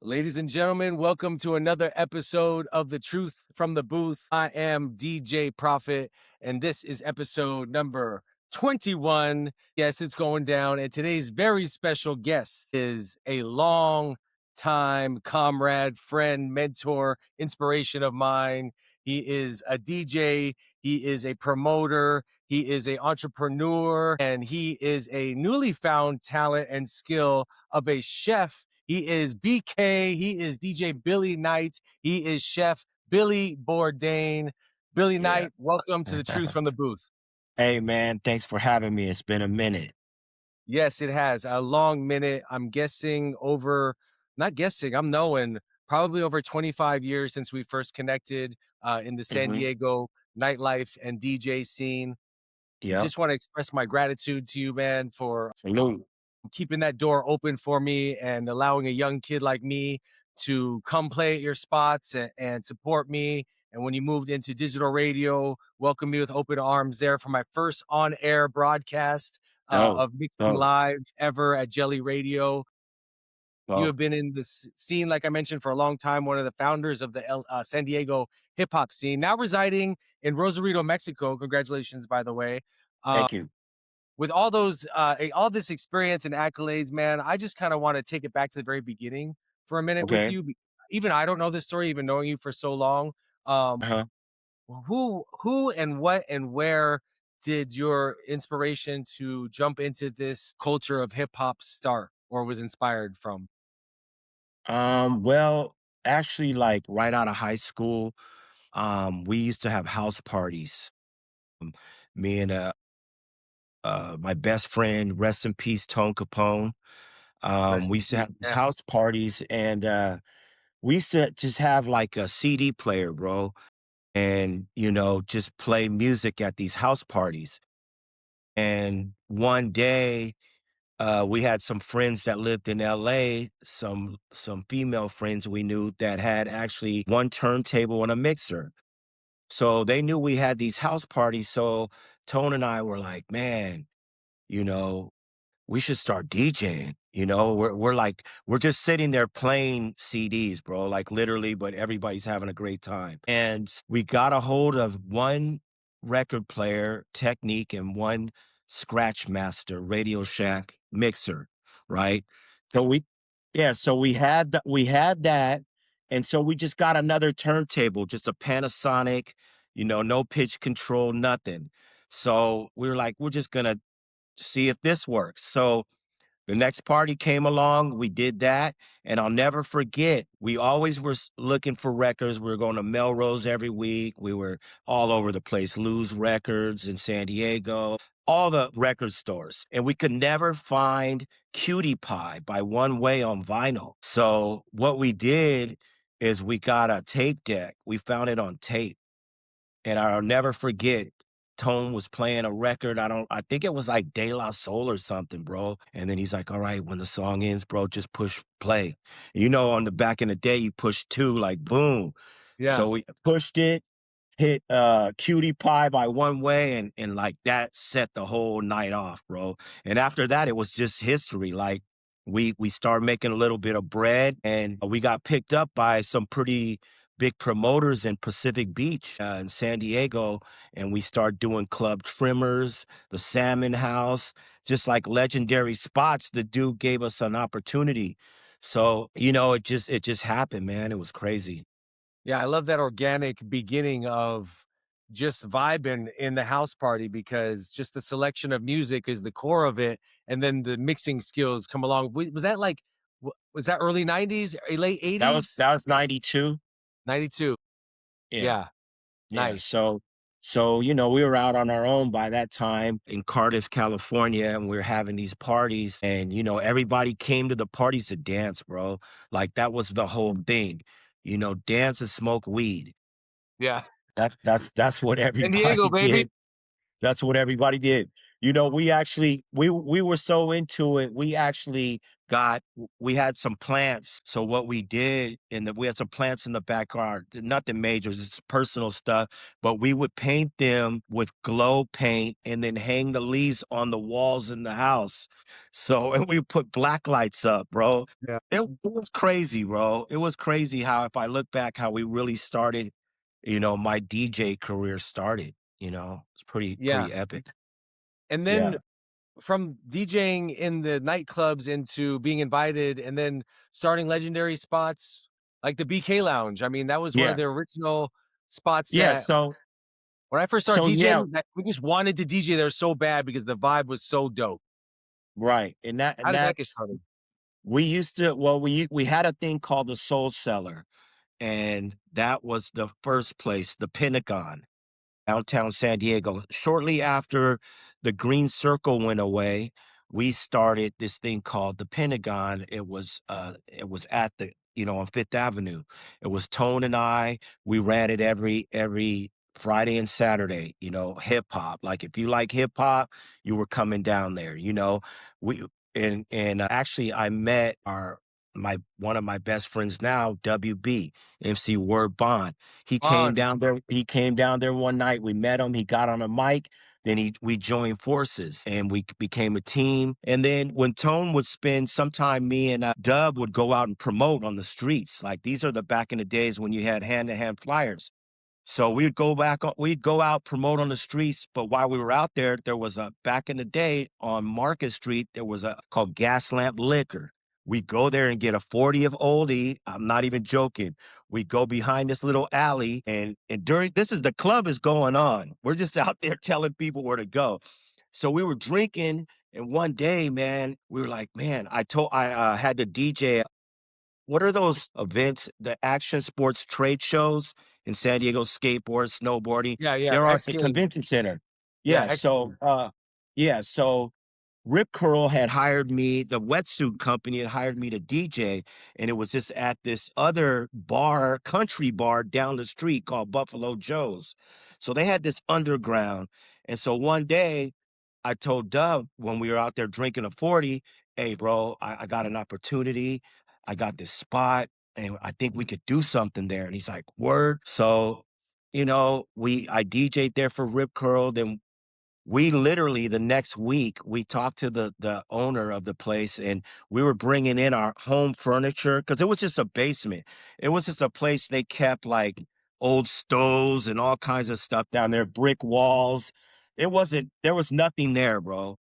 Ladies and gentlemen, welcome to another episode of The Truth from the Booth. I am DJ Prophet, and this is episode number 21. Yes, it's going down. And today's very special guest is a long time comrade, friend, mentor, inspiration of mine. He is a DJ, he is a promoter, he is an entrepreneur, and he is a newly found talent and skill of a chef. He is BK. He is DJ Billy Knight. He is Chef Billy Bourdain. Billy Yeah. Knight, welcome to The Truth from the Booth. Hey, man, thanks for having me. It's been a minute. Yes, it has a long minute. I'm guessing not guessing, I'm knowing probably over 25 years since we first connected in the San Mhm. Diego nightlife and DJ scene. Yep. Just want to express my gratitude to you, man, for Salute. keeping that door open for me and allowing a young kid like me to come play at your spots and support me. And when you moved into digital radio, welcome me with open arms there for my first on-air broadcast Oh, of mixing oh, live ever at Jelly Radio. You oh. have been in the scene, like I mentioned, for a long time, one of the founders of the San Diego hip hop scene, now residing in Rosarito, Mexico. Congratulations, by the way. Thank you. With all this experience and accolades, man, I just kind of want to take it back to the very beginning for a minute with Okay. you. Even I don't know this story, even knowing you for so long. Um, Uh-huh. who and what and where did your inspiration to jump into this culture of hip hop start or was inspired from? Well, actually, like right out of high school, we used to have house parties. Um, Me and my best friend, rest in peace, Tone Capone. Rest We in used to have peace. these Yeah. house parties, and we used to just have like a CD player, bro, and just play music at these house parties. And one day, we had some friends that lived in LA, some female friends we knew that had actually one turntable and a mixer. So they knew we had these house parties. So Tone and I were like, man, you know, we should start DJing. We're just sitting there playing CDs, bro, like literally, but everybody's having a great time. And we got a hold of one record player technique and one scratch master Radio Shack mixer, right? So we had that. And so we just got another turntable, just a Panasonic, no pitch control, nothing. So we were like, we're just gonna see if this works. So the next party came along, we did that, and I'll never forget, we always were looking for records. We were going to Melrose every week. We were all over the place, Lou's Records in San Diego, all the record stores, and we could never find Cutie Pie by One Way on vinyl. So what we did is we got a tape deck. We found it on tape. And I'll never forget, Tone was playing a record. I think it was like De La Soul or something, bro. And then he's like, all right, when the song ends, bro, just push play. On the back in the day, you push two, like boom. Yeah. So we pushed it, hit Cutie Pie by One Way, and like that set the whole night off, bro. And after that, it was just history. Like we started making a little bit of bread, and we got picked up by some pretty big promoters in Pacific Beach in San Diego, and we started doing Club Trimmers, the Salmon House, just like legendary spots. The dude gave us an opportunity. So, it just happened, man. It was crazy. Yeah, I love that organic beginning of just vibing in the house party because just the selection of music is the core of it, and then the mixing skills come along. Was that like was that early 90s, late That was 80s? that was 92. 92. Yeah. Yeah, Yeah, nice. we were out on our own by that time in Cardiff, California, and we were having these parties, and everybody came to the parties to dance, bro. Like that was the whole thing. Dance and smoke weed. Yeah. That's what San Diego, everybody baby. did. That's what everybody did. We actually we were so into it. We actually we had some plants. So what we did we had some plants in the backyard, nothing major, just personal stuff, but we would paint them with glow paint and then hang the leaves on the walls in the house. So, and we put black lights up, bro. Yeah. It was crazy, bro. It was crazy how, if I look back, how we really started, my DJ career started, it's Yeah. pretty epic. And Yeah. then from DJing in the nightclubs into being invited and then starting legendary spots like the BK Lounge. I mean, that was one of Yeah. the original spots Yeah. that when I first started Yeah, DJing, that we just wanted to DJ there so bad because the vibe was so dope. right. And that, How and did that that get started? we used to, we had a thing called the Soul Cellar, and that was the first place, the Pentagon, downtown San Diego. Shortly after the Green Circle went away, we started this thing called the Pentagon. It was at on Fifth Avenue. It was Tone and I. We ran it every Friday and Saturday, hip hop. Like, if you like hip hop, you were coming down there, We and actually I met our my one of my best friends now, WB, MC Word Bond. On. He came down there one night, we met him, he got on a mic, then we joined forces and we became a team. And then when Tone would spend some time, me and Dub would go out and promote on the streets. Like, these are the back in the days when you had hand-to-hand flyers. So we'd go out, promote on the streets, but while we were out there, there was back in the day on Market Street, there was a called Gas Lamp Liquor. We'd go there and get a 40 of oldie. I'm not even joking. We go behind this little alley, and during this is the club is going on. We're just out there telling people where to go. So we were drinking, and one day, man, we were like, man, I had to DJ. What are those events, the action sports trade shows in San Diego, skateboard, snowboarding? Yeah, yeah. There are at X the Games. convention center. Yeah, Yeah, X so, Games. Rip Curl had hired me, the wetsuit company had hired me to DJ, and it was just at this other bar, country bar down the street called Buffalo Joe's. So they had this underground. And so one day I told Dub when we were out there drinking a 40, hey, bro, I got an opportunity. I got this spot and I think we could do something there. And he's like, word. So, I DJ'd there for Rip Curl. Then we literally the next week we talked to the owner of the place, and we were bringing in our home furniture because it was just a basement. It was just a place they kept like old stoves and all kinds of stuff down there, brick walls. There was nothing there, bro.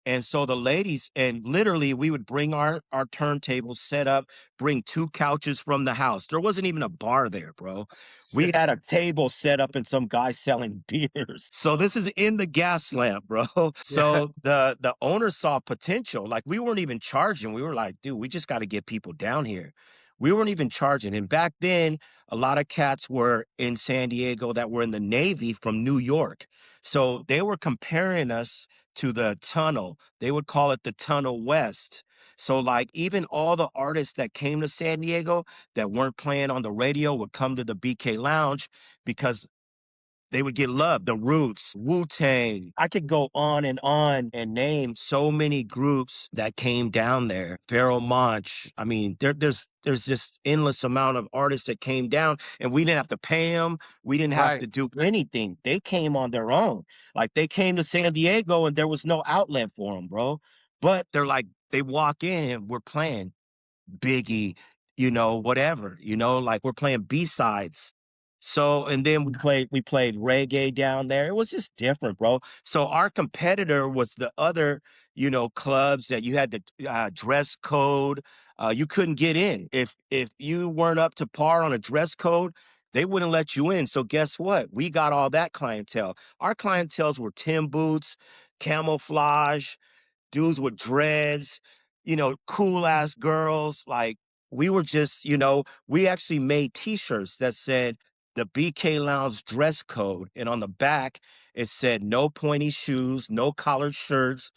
And so the ladies, and literally we would bring our turntables set up, bring 2 couches from the house. There wasn't even a bar there, bro. We had a table set up and some guy selling beers. So this is in the gas lamp, bro. Yeah. So the owner saw potential. Like, we weren't even charging. We were like, dude, we just got to get people down here. We weren't even charging. And back then, a lot of cats were in San Diego that were in the Navy from New York. So they were comparing us to the tunnel. They would call it the Tunnel West. So, like, even all the artists that came to San Diego that weren't playing on the radio would come to the BK Lounge because they would get love. The Roots, Wu-Tang. I could go on and name so many groups that came down there. Pharoah Monch. I mean, there's just endless amount of artists that came down, and we didn't have to pay them. We didn't have Right. to do anything. They came on their own. Like, they came to San Diego and there was no outlet for them, bro. But they're like, they walk in and we're playing Biggie, whatever, like, we're playing B-sides. So, and then we played reggae down there. It was just different, bro. So our competitor was the other, clubs that you had the dress code. You couldn't get in. If you weren't up to par on a dress code, they wouldn't let you in. So guess what? We got all that clientele. Our clientels were Tim boots, camouflage, dudes with dreads, cool ass girls. Like, we were just, we actually made t-shirts that said the BK Lounge dress code. And on the back, it said no pointy shoes, no collared shirts,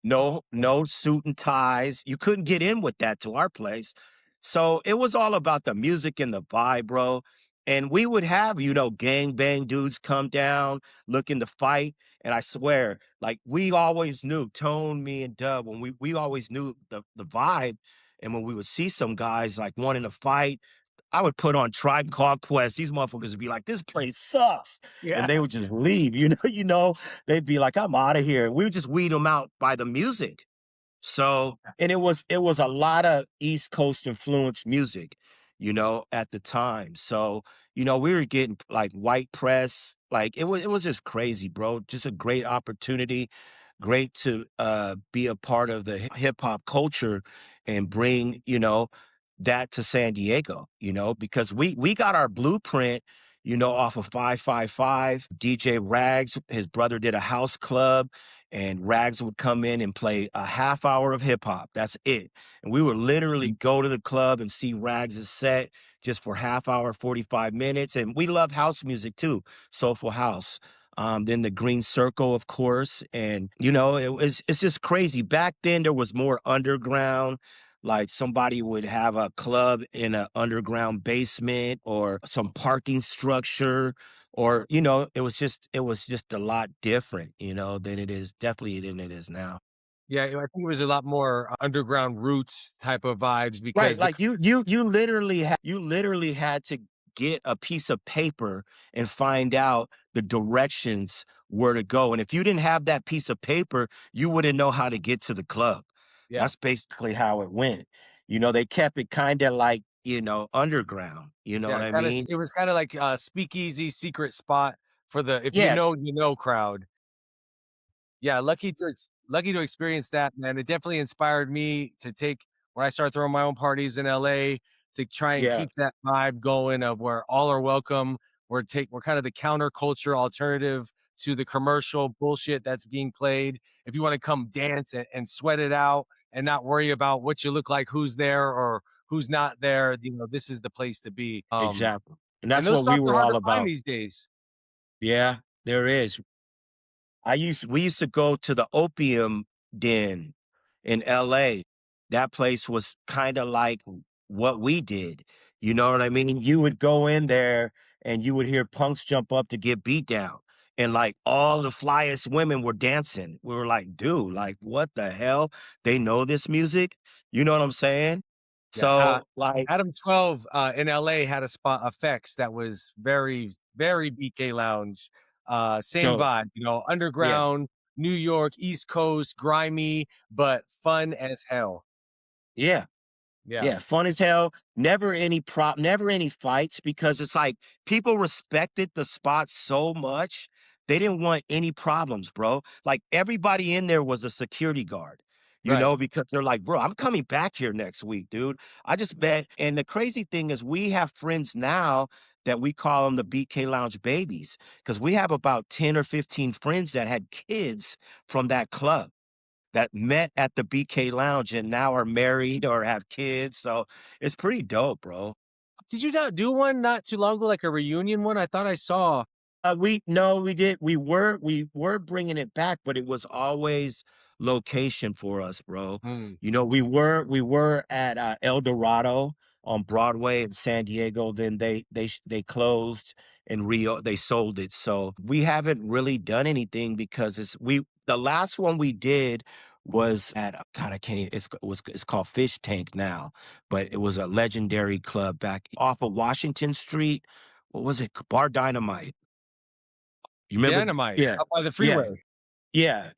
no suit and ties. You couldn't get in with that to our place. So it was all about the music and the vibe, bro. And we would have, gang bang dudes come down looking to fight. And I swear, like we always knew, Tone, me, and Dub, when we always knew the vibe. And when we would see some guys like wanting to fight, I would put on Tribe Called Quest. These motherfuckers would be like, "This place sucks," and Yeah. they would just leave. They'd be like, "I'm out of here." We would just weed them out by the music. So, and it was a lot of East Coast influenced music, at the time. So, we were getting like white press, like it was just crazy, bro. Just a great opportunity, great to be a part of the hip hop culture and bring, that to San Diego, because we got our blueprint, off of 555. DJ Rags, his brother did a house club and Rags would come in and play a half hour of hip hop. That's it. And we would literally go to the club and see Rags' set just for half hour, 45 minutes. And we love house music too, soulful house. Then the Green Circle, of course. And, it's just crazy. Back then, there was more underground. Like somebody would have a club in an underground basement or some parking structure or, it was just a lot different, than it is definitely than it is now. Yeah, I think it was a lot more underground roots type of vibes Right, because the like you literally had to get a piece of paper and find out the directions where to go, and if you didn't have that piece of paper, you wouldn't know how to get to the club. yeah, That's basically how it went. They kept it kinda like, underground, you know what yeah, I kinda mean? it was kinda like a speakeasy secret spot for the if Yeah, you know crowd. Yeah, lucky to experience that, man. It definitely inspired me to take when I started throwing my own parties in LA to try and yeah, keep that vibe going of where all are welcome. We're kind of the counterculture alternative to the commercial bullshit that's being played. If you want to come dance and sweat it out and not worry about what you look like, who's there or who's not there, this is the place to be. exactly, and And that's those what we spots are were hard to all find about. these days. Yeah, there is. We used to go to the Opium Den in LA. That place was kinda like what we did, you know what I mean? You would go in there and you would hear punks jump up to get beat down, and, like, all the flyest women were dancing. We were like, "Dude, like, what the hell? They know this music?" You know what I'm saying? Yeah, So, like Adam 12, in LA had a spot effects that was very, very BK lounge. Same so vibe, yeah. underground, New York, East Coast, grimy, but fun as hell. Yeah. Yeah, Yeah, fun as hell. Never any fights because it's like people respected the spot so much. They didn't want any problems, bro. Like everybody in there was a security guard, right. because they're like, bro, I'm coming back here next week, dude. I just bet. And the crazy thing is, we have friends now that we call them the BK Lounge babies because we have about 10 or 15 friends that had kids from that club that met at the BK Lounge and now are married or have kids, so it's pretty dope, bro. Did you not do one not too long ago, like a reunion one? I thought I saw. We no, we did. We were bringing it back, but it was always location for us, bro. Hmm. We were at El Dorado on Broadway in San Diego. Then they closed and they sold it. So we haven't really done anything because the last one we did was at God I can't even- it's called Fish Tank now, but it was a legendary club back off of Washington Street. What was it? Bar Dynamite. You remember Dynamite yeah. up by the Yeah. freeway.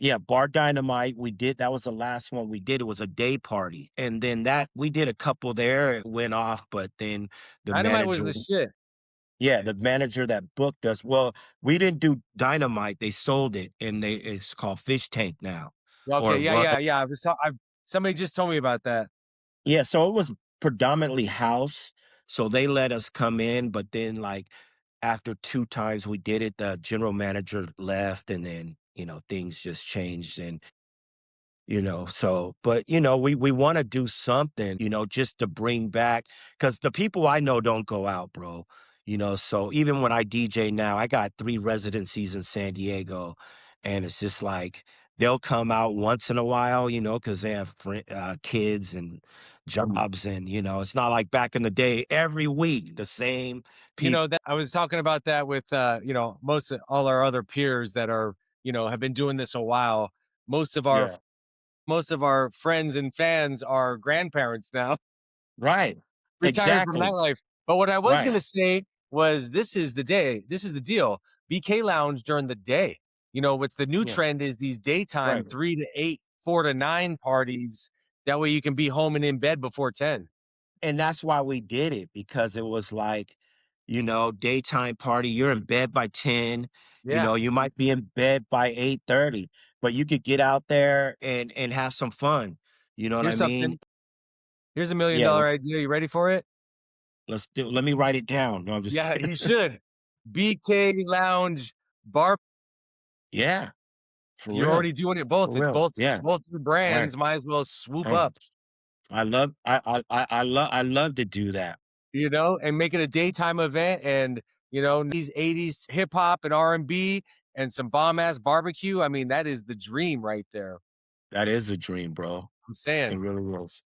Yeah, Bar Dynamite, we did that was the last one we did, it was a day party, and then that we did a couple there, it went off, but then the Dynamite was manager the shit. yeah, the manager that booked us we didn't do Dynamite, they sold it, and it's called Fish Tank now, Okay, or yeah, Run yeah, yeah. Somebody just told me about that. yeah, so it was predominantly house, so they let us come in, but then, like, after 2 times we did it, the general manager left, and then, things just changed, and so but, we wanna do something, just to bring back because the people I know don't go out, bro, so even when I DJ now, I got 3 residencies in San Diego, and it's just like they'll come out once in a while, you know, because they have kids and jobs, and it's not like back in the day. Every week, the same people. That I was talking about that with most of all our other peers that are, have been doing this a while. Most of our Yeah, most of our friends and fans are grandparents now, right, retired from exactly, nightlife. But what I was right, gonna say was this is the deal. BK Lounge during the day. What's the new yeah, trend is these daytime right. 3 to 8, 4 to 9 parties. That way you can be home and in bed before 10. And that's why we did it, because it was like, daytime party. You're in bed by 10. Yeah. You might be in bed by 8:30, but you could get out there and have some fun. You know what I Here's mean? something. Here's a million Yeah, dollar idea. You ready for it? let me write it down. No, I'm just Yeah, kidding. you should. BK Lounge Bar. Yeah, for You're real. already doing it both. For It's real. both Yeah, both your right. brands might as well swoop Right. up, I love to do that. and make it a daytime event and, these 80s hip hop and R&B and some bomb ass barbecue. I mean, that is the dream right there. That is a dream, bro. I'm It saying, really is.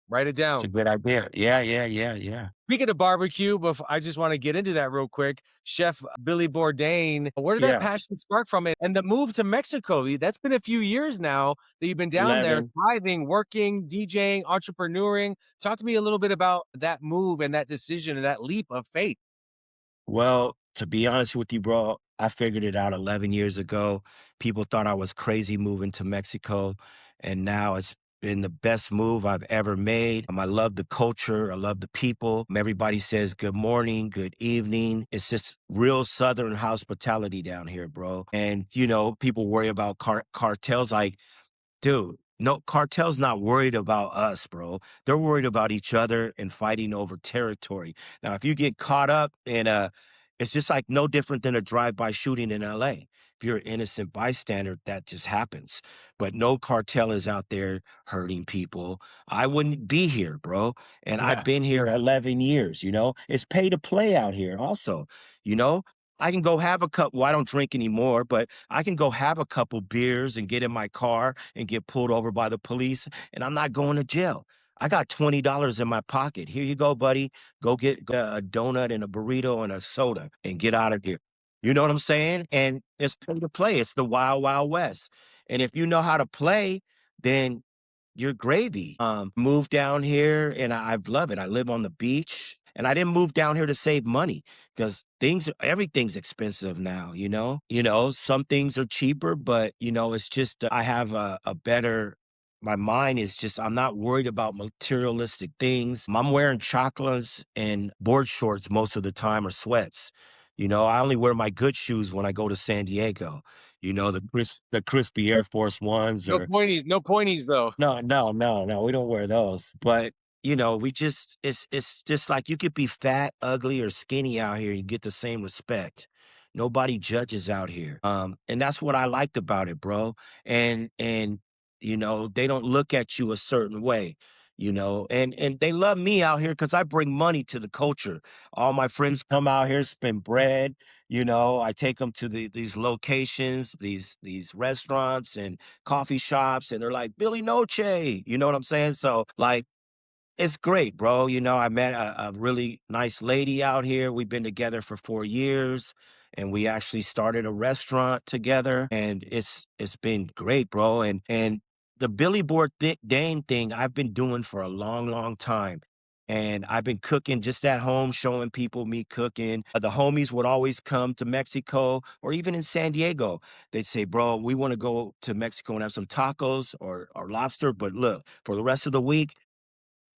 write it It's a down. good idea. Yeah, yeah, yeah, yeah. Speaking of barbecue, I just want to get into that real quick. Chef Billy Bourdain, where did that Yeah. passion spark from it? And the move to Mexico, that's been a few years now that you've been down there, 11. thriving, working, DJing, entrepreneuring. Talk to me a little bit about that move and that decision and that leap of faith. Well, to be honest with you, bro, I figured it out 11 years ago. People thought I was crazy moving to Mexico, and now it's been the best move I've ever made. I love the culture. I love the people. Everybody says good morning, good evening. It's just real Southern hospitality down here, bro. And, people worry about cartels. Like, dude, no, cartel's not worried about us, bro. They're worried about each other and fighting over territory. Now, if you get caught up in it's just like no different than a drive-by shooting in LA. If you're an innocent bystander, that just happens. But no cartel is out there hurting people. I wouldn't be here, bro. And I've Yeah. been here 11 years, It's pay to play out here also, you know? I can go have a cup. Well, I don't drink anymore, but I can go have a couple beers and get in my car and get pulled over by the police, and I'm not going to jail. I got $20 in my pocket. Here you go, buddy. Go get a donut and a burrito and a soda and get out of here. You know what I'm saying? And it's pay to play. It's the wild, wild west. And if you know how to play, then you're gravy. Moved down here and I love it. I live on the beach, and I didn't move down here to save money because everything's expensive now, you know? Some things are cheaper, but it's just I have a better my mind is just I'm not worried about materialistic things. I'm wearing chocolates and board shorts most of the time, or sweats. I only wear my good shoes when I go to San Diego. The crispy Air Force Ones, No or pointies, no pointies though. no, no, no, no, we don't wear those. But, we just it's just like you could be fat, ugly, or skinny out here, you get the same respect. Nobody judges out here. And that's what I liked about it, bro. And they don't look at you a certain way. And they love me out here because I bring money to the culture. All my friends come out here, spend bread. I take them to these locations, these restaurants and coffee shops, and they're like, Billy Noche, you know what I'm saying? So, like, it's great, bro. I met a really nice lady out here. We've been together for 4 years, and we actually started a restaurant together, and it's been great, bro. And the Billy Dane thing I've been doing for a long, long time. And I've been cooking just at home, showing people me cooking. The homies would always come to Mexico or even in San Diego. They'd say, bro, we want to go to Mexico and have some tacos or lobster. But look, for the rest of the week,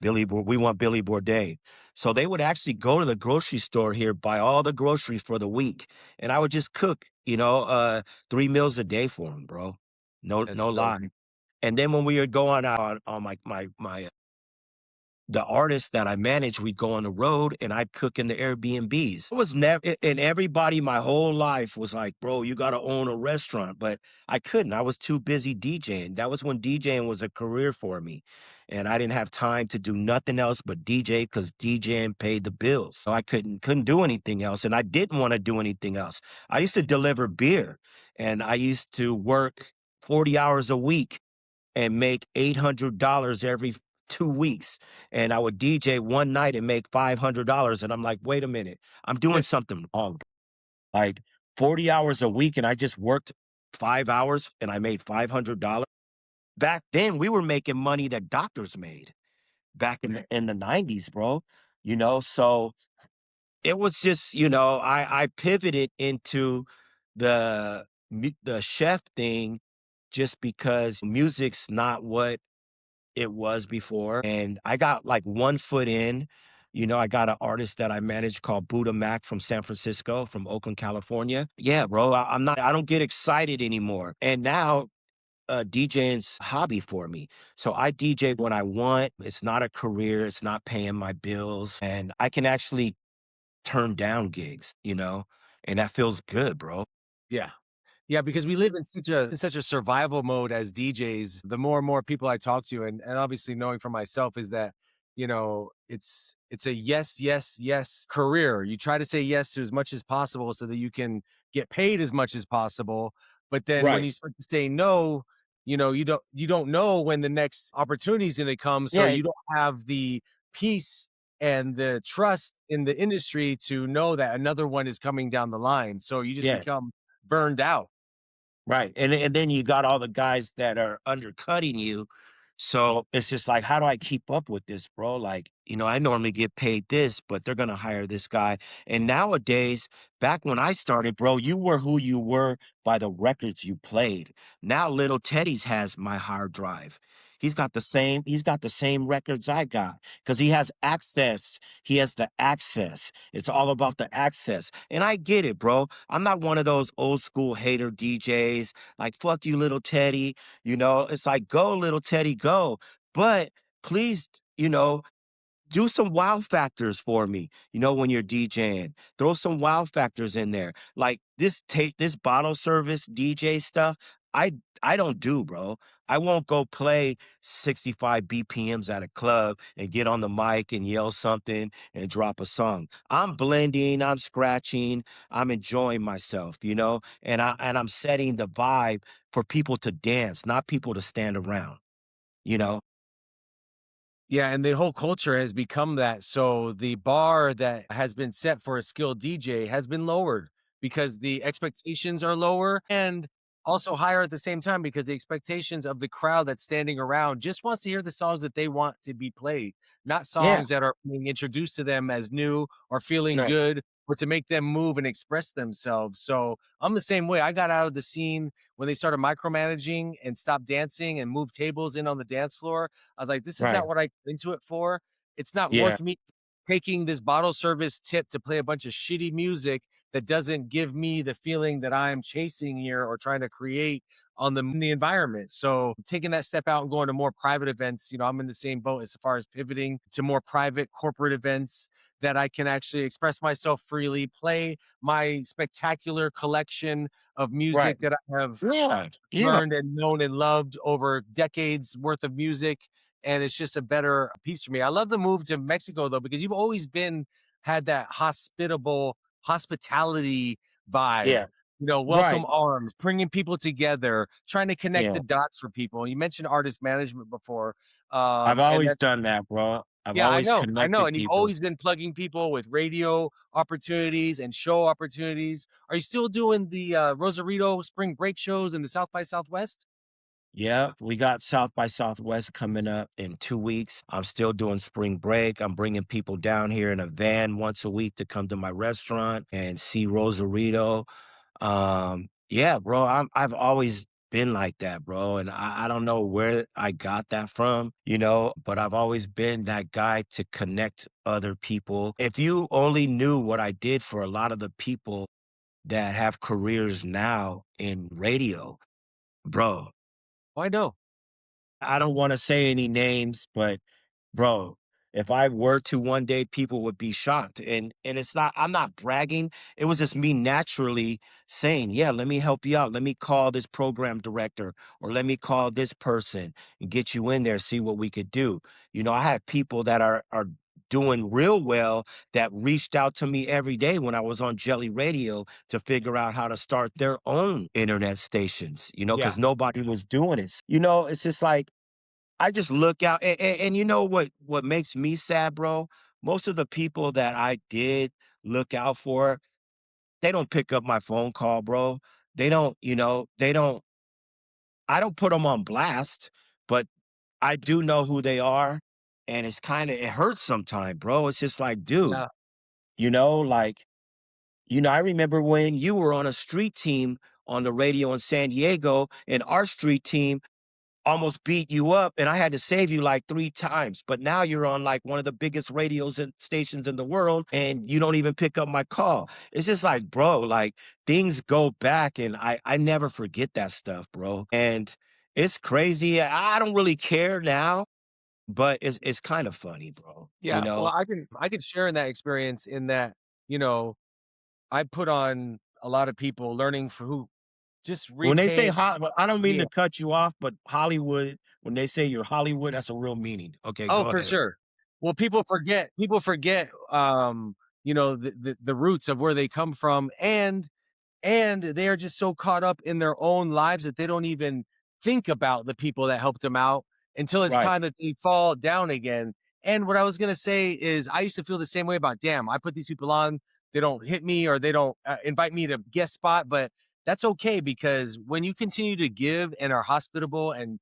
we want Billy Bourdain. So they would actually go to the grocery store here, buy all the groceries for the week, and I would just cook, 3 meals a day for them, bro. No, That's no dope. lie. And then when we would go on my the artists that I managed, we'd go on the road and I'd cook in the Airbnbs. It was never, and everybody my whole life was like, bro, you got to own a restaurant. But I couldn't. I was too busy DJing. That was when DJing was a career for me. And I didn't have time to do nothing else but DJ because DJing paid the bills. So I couldn't do anything else. And I didn't want to do anything else. I used to deliver beer, and I used to work 40 hours a week and make $800 every 2 weeks. And I would DJ one night and make $500. And I'm like, wait a minute, I'm doing something wrong. Like 40 hours a week, and I just worked 5 hours and I made $500. Back then, we were making money that doctors made back in the 90s, bro. So it was just, I pivoted into the chef thing just because music's not what it was before. And I got like 1 foot in. I got an artist that I manage called Bourdain from San Francisco, from Oakland, California. Yeah, bro. I don't get excited anymore. And now DJing's a hobby for me. So I DJ when I want. It's not a career. It's not paying my bills. And I can actually turn down gigs, and that feels good, bro. Yeah. Yeah, because we live in such a survival mode as DJs. The more and more people I talk to, and obviously knowing for myself is that, it's a yes, yes, yes career. You try to say yes to as much as possible so that you can get paid as much as possible. But then when Right. you start to say no, you don't know when the next opportunity is gonna come. So Yeah. you don't have the peace and the trust in the industry to know that another one is coming down the line. So you just Yeah. become burned out. Right, and then you got all the guys that are undercutting you, so it's just like, how do I keep up with this, bro? Like, I normally get paid this, but they're gonna hire this guy. And nowadays, back when I started, bro, you were who you were by the records you played. Now Little Teddy's has my hard drive. He's got the same records I got because he has access. He has the access. It's all about the access. And I get it, bro. I'm not one of those old school hater DJs like, fuck you, Little Teddy. It's like, go, Little Teddy, go. But please, do some wow factors for me, when you're DJing. Throw some wow factors in there. Like this bottle service DJ stuff, I I don't do, bro. I won't go play 65 BPMs at a club and get on the mic and yell something and drop a song. I'm blending, I'm scratching, I'm enjoying myself, and I'm setting the vibe for people to dance, not people to stand around, you know? Yeah, and the whole culture has become that. So the bar that has been set for a skilled DJ has been lowered because the expectations are lower and also higher at the same time because the expectations of the crowd that's standing around just wants to hear the songs that they want to be played, not Yeah. songs that are being introduced to them as new or feeling Right. good or to make them move and express themselves. So I'm the same way. I got out of the scene when they started micromanaging and stopped dancing and moved tables in on the dance floor. I was like, "This is Right. not what I got into it for. It's not Yeah. worth me taking this bottle service tip to play a bunch of shitty music that doesn't give me the feeling that I'm chasing here or trying to create on the environment." So, taking that step out and going to more private events, I'm in the same boat as far as pivoting to more private corporate events that I can actually express myself freely, play my spectacular collection of Right. music that I have Yeah. Yeah. learned and known and loved over decades worth of music, and it's just a better piece for me. I love the move to Mexico though, because you've always had that hospitable hospitality vibe. Yeah. Welcome Right. arms, bringing people together, trying to connect the Yeah. dots for people. You mentioned artist management before, I've and always that's done that, bro. I've yeah, always I know, connected and you've people. always been plugging people with radio opportunities and show opportunities. Are you still doing the Rosarito spring break shows in the South by Southwest? Yeah, we got South by Southwest coming up in 2 weeks. I'm still doing spring break. I'm bringing people down here in a van once a week to come to my restaurant and see Rosarito. Yeah, bro, I've always been like that, bro. And I don't know where I got that from, but I've always been that guy to connect other people. If you only knew what I did for a lot of the people that have careers now in radio, bro, Oh, I know. I don't want to say any names, but bro, if I were to one day, people would be shocked. And it's not, I'm not bragging. It was just me naturally saying, yeah, let me help you out. Let me call this program director or let me call this person and get you in there, see what we could do. I have people that are doing real well that reached out to me every day when I was on Jelly Radio to figure out how to start their own internet stations, Yeah. because nobody was doing it. It's just like I just look out, and you know what makes me sad, bro? Most of the people that I did look out for, they don't pick up my phone call, bro. They don't, they don't. I don't put them on blast, but I do know who they are, and it hurts sometimes, bro. It's just like, dude, Yeah. like, I remember when you were on a street team on the radio in San Diego, and our street team almost beat you up, and I had to save you like 3 times, but now you're on, like, one of the biggest radios and stations in the world, and you don't even pick up my call. It's just like, bro, like, things go back, and I never forget that stuff, bro, and it's crazy. I don't really care now, but it's kinda funny, bro, you Yeah. Well, know? I could share in that experience in that, you know, I put on a lot of people learning for who just When they say repaying. Hol I don't mean Yeah. to cut you off, but Hollywood, when they say you're Hollywood, that's a real meaning. Okay, Oh, go for ahead. sure. Well, people forget, the roots of where they come from, and they are just so caught up in their own lives that they don't even think about the people that helped them out until it's Right. time that they fall down again. And what I was gonna say is I used to feel the same way about, damn, I put these people on, they don't hit me or they don't invite me to guest spot, but that's okay because when you continue to give and are hospitable and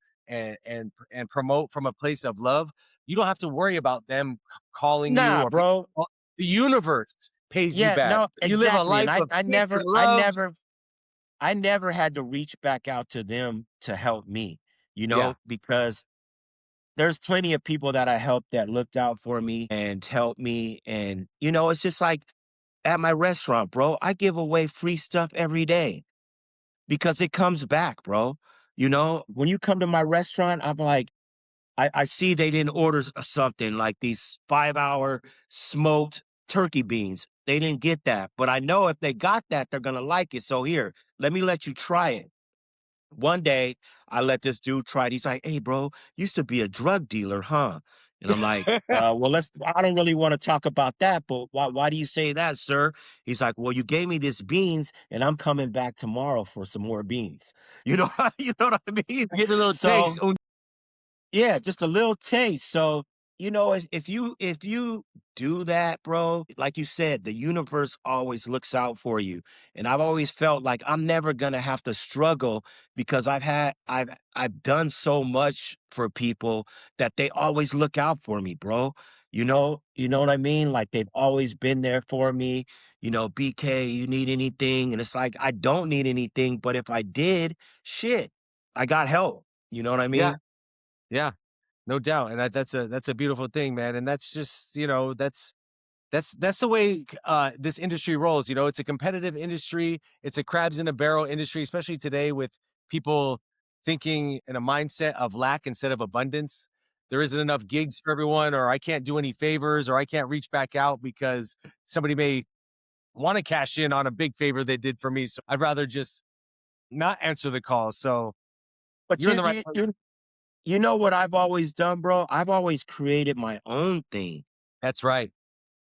promote from a place of love, you don't have to worry about them calling you Nah, or being, bro. well, the universe pays you Yeah, back. no, You live a exactly, and life I of I peace and never I love. never I never had to reach back out to them to help me, Yeah. because there's plenty of people that I helped that looked out for me and helped me, and, it's just like at my restaurant, bro, I give away free stuff every day because it comes back, bro. When you come to my restaurant, I'm like, I see they didn't order something like these 5-hour smoked turkey beans. They didn't get that, but I know if they got that, they're gonna like it. So here, let me let you try it. One day, I let this dude try it. He's like, "Hey, bro, used to be a drug dealer, huh?" And I'm like, well, I don't really want to talk about that, but why do you say that, sir?" He's like, "Well, you gave me this beans, and I'm coming back tomorrow for some more beans." You know, you know what I mean? Give it a little taste. So yeah, just a little taste. So, if you do that, bro, like you said, the universe always looks out for you. And I've always felt like I'm never gonna have to struggle because I've done so much for people that they always look out for me, bro. You know what I mean? Like they've always been there for me. BK, you need anything? And it's like I don't need anything, but if I did, shit, I got help. You know what I Yeah, mean? yeah, no doubt, and that's a beautiful thing, man, and that's just, that's the way, this industry rolls. It's a competitive industry, it's a crabs in a barrel industry, especially today with people thinking in a mindset of lack instead of abundance. There isn't enough gigs for everyone, or I can't do any favors, or I can't reach back out because somebody may wanna cash in on a big favor they did for me, so I'd rather just not answer the call, so But you're in you the right you place. you you know what I've always done, bro? I've always created my own thing. That's right.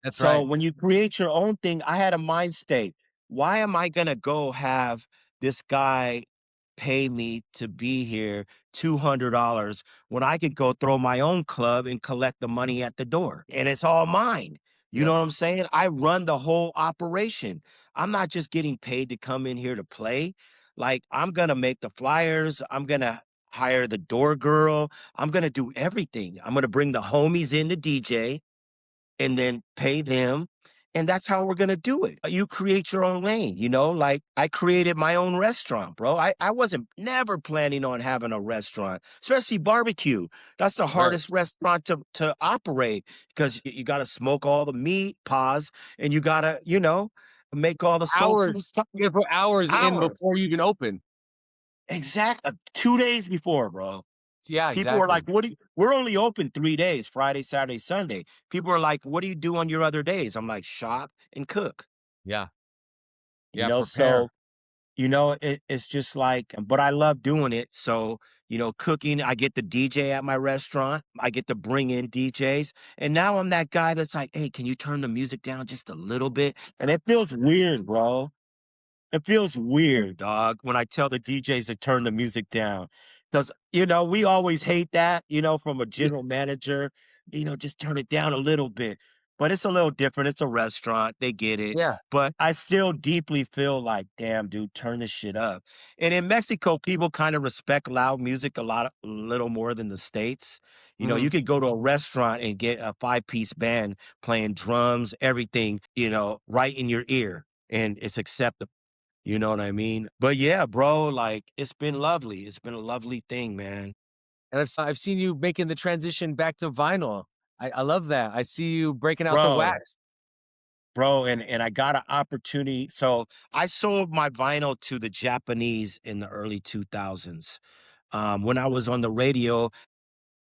That's So right. when you create your own thing, I had a mind state. Why am I gonna go have this guy pay me to be here $200 when I could go throw my own club and collect the money at the door? And it's all mine. You know Yep. what I'm saying? I run the whole operation. I'm not just getting paid to come in here to play. Like I'm gonna make the flyers. I'm gonna hire the door girl. I'm gonna do everything. I'm gonna bring the homies in to DJ and then pay them. And that's how we're gonna do it. You create your own lane, like I created my own restaurant, bro. I wasn't never planning on having a restaurant, especially barbecue. That's the Right. hardest restaurant to operate because you gotta smoke all the meat, pause, and you gotta, make all the soul food Hours. stuff. You gotta put hours in Hours. before you even open. Exact 2 days before, bro. Yeah, People are like, exactly. we're only open 3 days, Friday, Saturday, Sunday. People are like, what do you do on your other days? I'm like, shop and cook, Yeah. you Yeah, know? prepare. So, it's just like, but I love doing it. So, cooking. I get to DJ at my restaurant. I get to bring in DJs. And now I'm that guy that's like, hey, can you turn the music down just a little bit? And it feels weird, bro. It feels weird, dog, when I tell the DJs to turn the music down. Because, we always hate that, from a general manager, just turn it down a little bit. But it's a little different. It's a restaurant. They get it. Yeah. But I still deeply feel like, damn, dude, turn this shit up. And in Mexico, people kind of respect loud music a little more than the States. You Mhm. could go to a restaurant and get a five-piece band playing drums, everything, right in your ear, and it's acceptable. You know what I mean? But yeah, bro, like it's been lovely. It's been a lovely thing, man. And I've seen you making the transition back to vinyl. I love that. I see you breaking out the Bro, wax. and I got an opportunity. So I sold my vinyl to the Japanese in the early 2000s. When I was on the radio,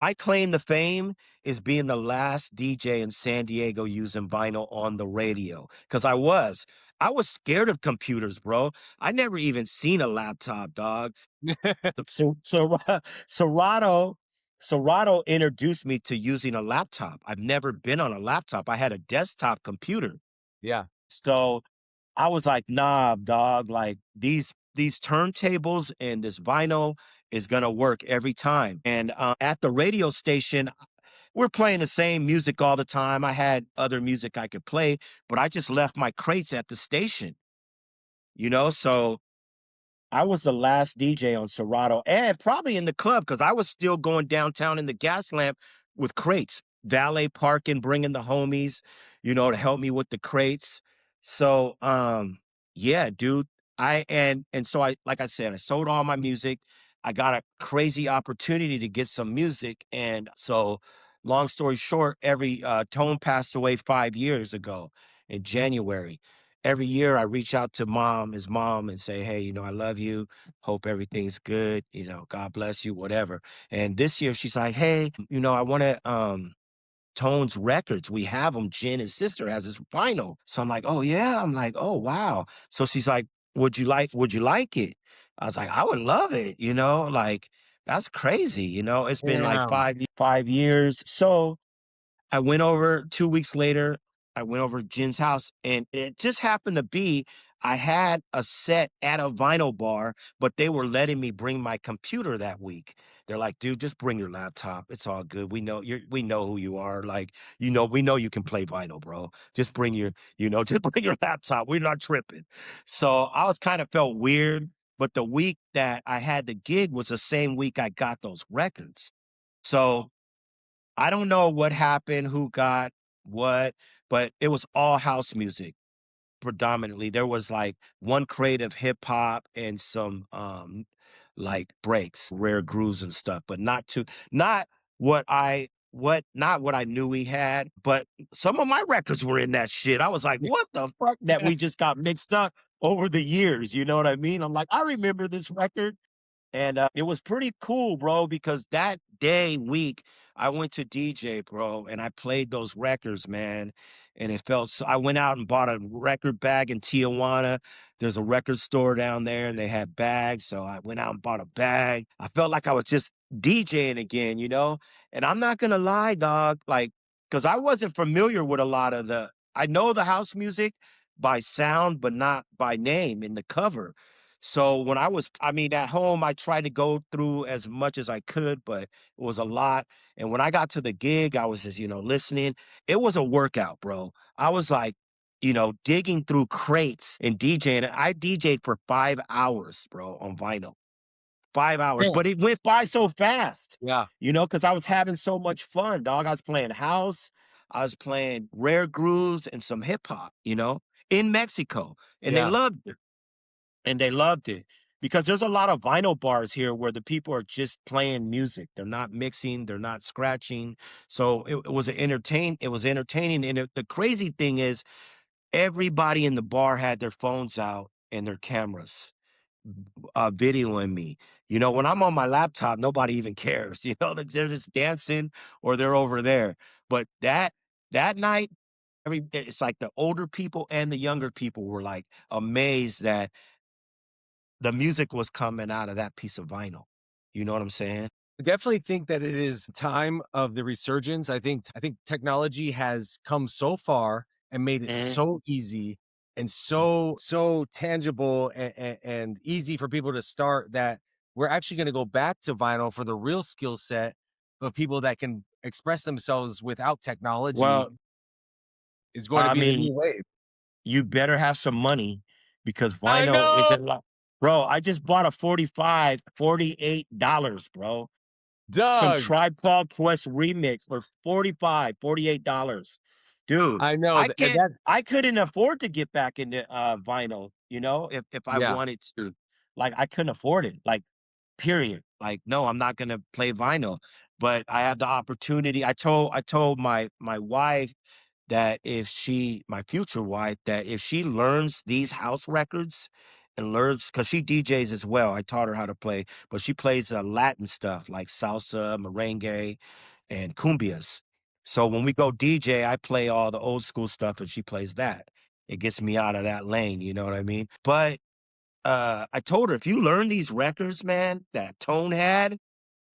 I claim the fame is being the last DJ in San Diego using vinyl on the radio. Cause I was scared of computers, bro. I never even seen a laptop, dog. So Serato Serato introduced me to using a laptop. I've never been on a laptop. I had a desktop computer. Yeah. So I was like, nah, dog, like these turntables and this vinyl is gonna work every time. And at the radio station, we're playing the same music all the time. I had other music I could play, but I just left my crates at the station, so I was the last DJ on Serato and probably in the club because I was still going downtown in the gas lamp with crates, valet parking, bringing the homies, to help me with the crates. So, yeah, dude, and so like I said, I sold all my music. I got a crazy opportunity to get some music, and so, long story short, every Tone passed away 5 years ago in January. Every year I reach out to his mom, and say, "Hey, I love you. Hope everything's good. God bless you, whatever." And this year she's like, "Hey, I want to Tone's records. We have them. Jen, his sister, has his vinyl." So I'm like, "Oh yeah." I'm like, "Oh wow." So she's like, "Would you like it?" I was like, "I would love it." Like that's crazy. It's been like Damn. 5 years. So I went over 2 weeks later, I went over to Jen's house, and it just happened to be I had a set at a vinyl bar, but they were letting me bring my computer that week. They're like, "Dude, just bring your laptop. It's all good. We know who you are. Like, we know you can play vinyl, bro. Just bring just bring your laptop. We're not tripping." So I was kind of felt weird, but the week that I had the gig was the same week I got those records. So I don't know what happened, who got what, but it was all house music predominantly. There was like one creative hip hop and some like breaks, rare grooves and stuff, but not not what I knew we had, but some of my records were in that shit. I was like, what the fuck that we just got mixed up over the years, you know what I mean? I'm like, I remember this record. And it was pretty cool, bro, because that week, I went to DJ, bro, and I played those records, man. And it felt so. I went out and bought a record bag in Tijuana. There's a record store down there, and they had bags. So I went out and bought a bag. I felt like I was just DJing again, And I'm not gonna lie, dog, like, because I wasn't familiar with a lot of I know the house music by sound, but not by name in the cover. So when I mean, at home, I tried to go through as much as I could, but it was a lot. And when I got to the gig, I was just, listening. It was a workout, bro. I was like, digging through crates and DJing. I DJed for 5 hours, bro, on vinyl. 5 hours, Damn. but it went by so fast, Yeah. because I was having so much fun, dog. I was playing house, I was playing rare grooves and some hip hop, in Mexico, and they Yeah. loved it. And they loved it because there's a lot of vinyl bars here where the people are just playing music. They're not mixing, they're not scratching. So it was entertaining. And the crazy thing is everybody in the bar had their phones out and their cameras videoing me. When I'm on my laptop, nobody even cares. They're just dancing or they're over there. But that night, it's like the older people and the younger people were like amazed that the music was coming out of that piece of vinyl, You know what I'm saying? I definitely think that it is time of the resurgence. I think technology has come so far and made it Mhm. so easy and so tangible and easy for people to start that we're actually going to go back to vinyl for the real skill set of people that can express themselves without technology Well, is going to I be the mean, new wave. you better have some money because I vinyl know, isn't like, bro, I just bought a 45, $48, bro. Some Doug. Tribe Called Quest remix for 45, $48. Dude, I know that. I couldn't afford to get back into vinyl, if I Yeah, wanted to. Like I couldn't afford it. Like, period. Like, no, I'm not gonna play vinyl. But I had the opportunity. I told my wife that if she my future wife, that if she learns these house records and learns because she DJs as well. I taught her how to play, but she plays Latin stuff like salsa, merengue, and cumbias. So when we go DJ, I play all the old school stuff and she plays that. It gets me out of that lane, you know what I mean? But I told her, if you learn these records, man, that Tone had,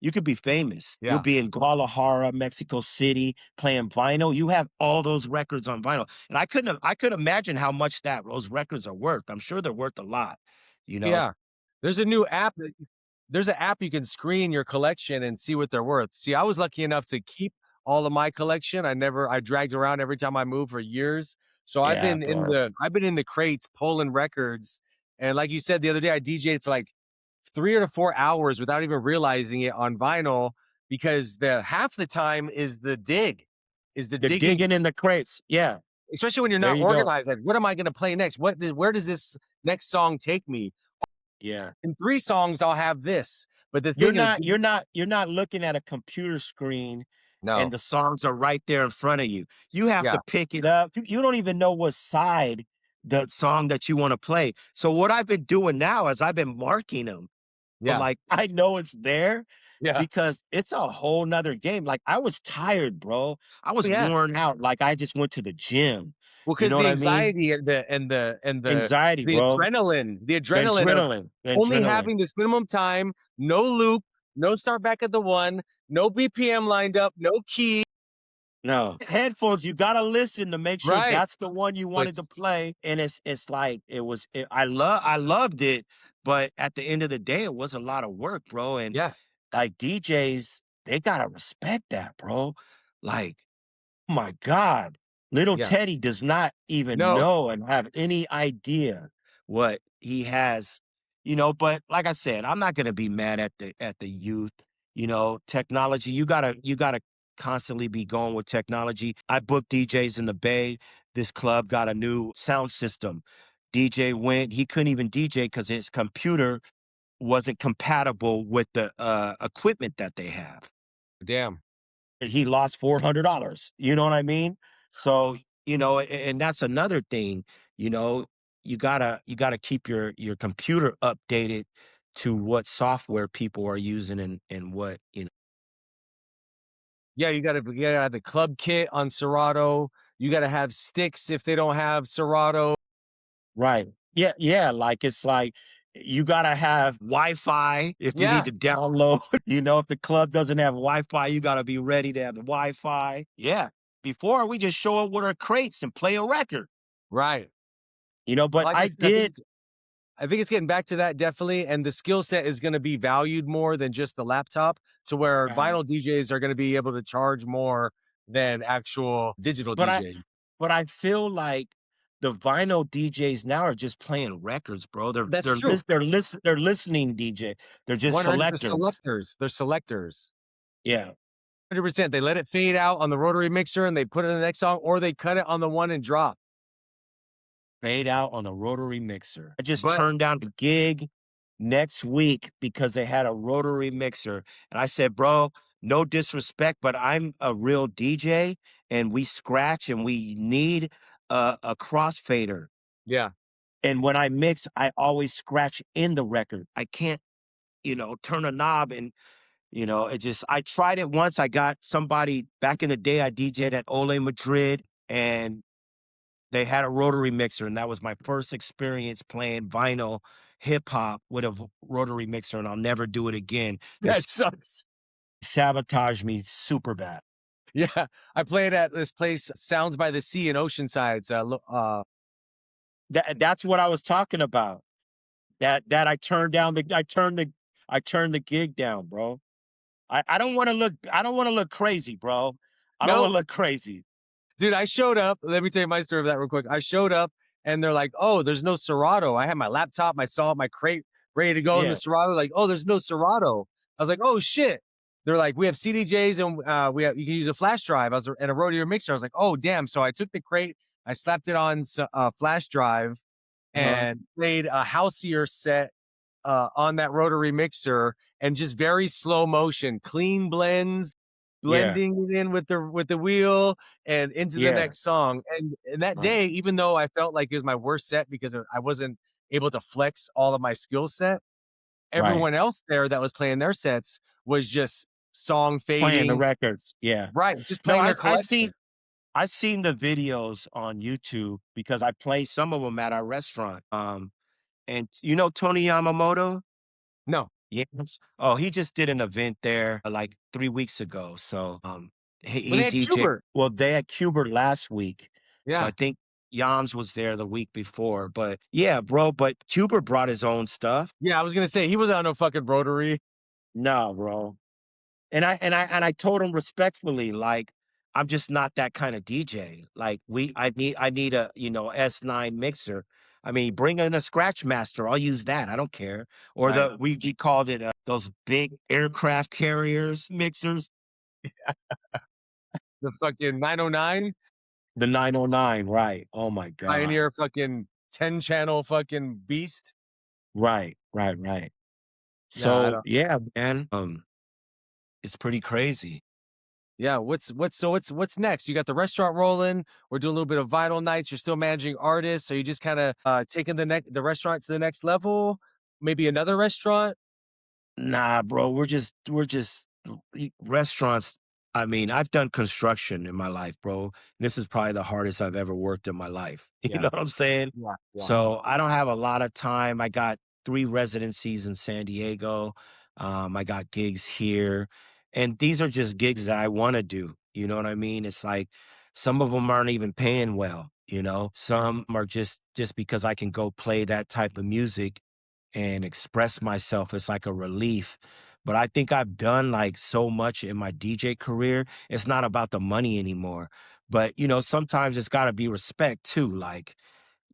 you could be famous. You'll yeah. be in Guadalajara, Mexico City, playing vinyl. You have all those records on vinyl, and I could imagine how much that those records are worth. I'm sure they're worth a lot, you know? Yeah. There's a new app that there's an app you can screen your collection and see what they're worth. See, I was lucky enough to keep all of my collection. I dragged around every time I moved for years. So Yeah, bro. I've been in the crates pulling records. And like you said the other day, I DJ'd for like 3 or 4 hours without even realizing it on vinyl because the half the time is the They're digging, digging in the crates. Yeah, especially when you're there not you go. organized. Like, what am I gonna play next? Where does this next song take me? Yeah. In 3 songs, I'll have this. But the thing is You're not looking at a computer screen and no. the songs are right there in front of you. You have to Yeah, pick it up. You don't even know what side the song that you wanna play. So what I've been doing now is I've been marking them. yeah, Like, I know it's there yeah. because it's a whole 'nother game. Like, I was tired, bro. I Oh, was yeah. worn out, like, I just went to the gym. Well, You because know what the I mean? anxiety and Anxiety, the bro. adrenaline of only Adrenaline. having this minimum time, no loop, no start back at the 1, no BPM lined up, no key. No. Headphones, you gotta listen to make sure Right. that's the one you But wanted to play, and it's like I loved it, but at the end of the day, it was a lot of work, bro, and, yeah, like, DJs, they gotta respect that, bro. Like, my god. Little yeah. Teddy does not even No. know and have any idea what he has, but like I said, I'm not gonna be mad at the youth, technology, you gotta constantly be going with technology. I booked DJs in the Bay. This club got a new sound system. DJ went, he couldn't even DJ because his computer wasn't compatible with the, equipment that they have. Damn. He lost $400, you know what I mean? So, and that's another thing, you know, you gotta keep your computer updated to what software people are using and what. Yeah, you gotta have the club kit on Serato. You gotta have sticks if they don't have Serato. Right. Yeah, yeah, like, it's like, you gotta have Wi-Fi if you need Yeah, to download, if the club doesn't have Wi-Fi, you gotta be ready to have the Wi-Fi. Yeah. Before, we just show up with our crates and play a record, right. but Like I I said, did. I think it's getting back to that definitely, and the skill set is gonna be valued more than just the laptop to where uh vinyl DJs are gonna be able to charge more than actual digital But I DJs. but I feel like the vinyl DJs now are just playing records, bro. That's true. They're listening DJ. They're just 100 selectors. they're selectors. Yeah. 100%. They let it fade out on the rotary mixer and they put it in the next song, or they cut it on the one and drop. Fade out on a rotary mixer. I just But turned down the gig next week because they had a rotary mixer. And I said, bro, no disrespect, but I'm a real DJ and we scratch and we need a crossfader. yeah, And when I mix, I always scratch in the record. I can't, turn a knob and, I tried it once. I got somebody back in the day. I DJ'd at Ole Madrid and They had a rotary mixer, and that was my first experience playing vinyl hip hop with a rotary mixer, and I'll never do it again. That It's sucks. sabotaged me super bad. Yeah, I played at this place, Sounds by the Sea in Oceansides. That's what I was talking about. That I turned the gig down, bro. I don't wanna look crazy, bro. I don't No, wanna look crazy. dude, I showed up. Let me tell you my story of that real quick. I showed up and they're like, "Oh, there's no Serato." I had my laptop, I saw my crate ready to go in the Yeah, Serato. Like, "Oh, there's no Serato." I was like, "Oh shit." They're like, "We have CDJs and you can use a flash drive." I was and a rodeo mixer. I was like, "Oh damn!" So I took the crate, I slapped it on a flash drive, uh-huh, and played a houseier set on that rotary mixer and just very slow motion, clean blends, yeah, blending it in with the wheel and into the yeah, next song. And that right, day, even though I felt like it was my worst set because I wasn't able to flex all of my skill set, right. everyone else there that was playing their sets was just song Playing the fading, records, yeah. right? Just No, playing their collection. I seen the videos on YouTube because I play some of them at our restaurant, and you know Tony Yamamoto? No, Yes. Oh, he just did an event there, like 3 weeks ago, so, well, they he had DJ Cubert. well, they had Qbert last week, so I Yeah, think Yams was there the week before, but yeah, bro, but Qbert brought his own stuff. yeah. I was gonna say he was on no fucking rotary. No, bro. And I told him respectfully, like, I'm just not that kind of DJ. Like, I need a, you know, S9 mixer. I mean, bring in a scratch master. I'll use that. I don't care. Or Right. the we called it those big aircraft carriers mixers, The fucking 909 the 909. Right. Oh my God. Pioneer fucking 10 channel fucking beast. Right. Right. Right. Yeah, I So don't. yeah, man. It's pretty crazy. Yeah, what's next? You got the restaurant rolling. We're doing a little bit of vinyl nights. You're still managing artists. Are you just kind of taking the restaurant to the next level? Maybe another restaurant? Nah, bro, we're just restaurants. I mean, I've done construction in my life, bro. This is probably the hardest I've ever worked in my life. You Yeah, know what I'm saying? yeah, yeah. So I don't have a lot of time. I got 3 residencies in San Diego. I got gigs here, and these are just gigs that I want to do. You know what I mean? It's like some of them aren't even paying well. You know, some are just because I can go play that type of music and express myself. It's like a relief. But I think I've done like so much in my DJ career. It's not about the money anymore. But you know, sometimes it's got to be respect too. Like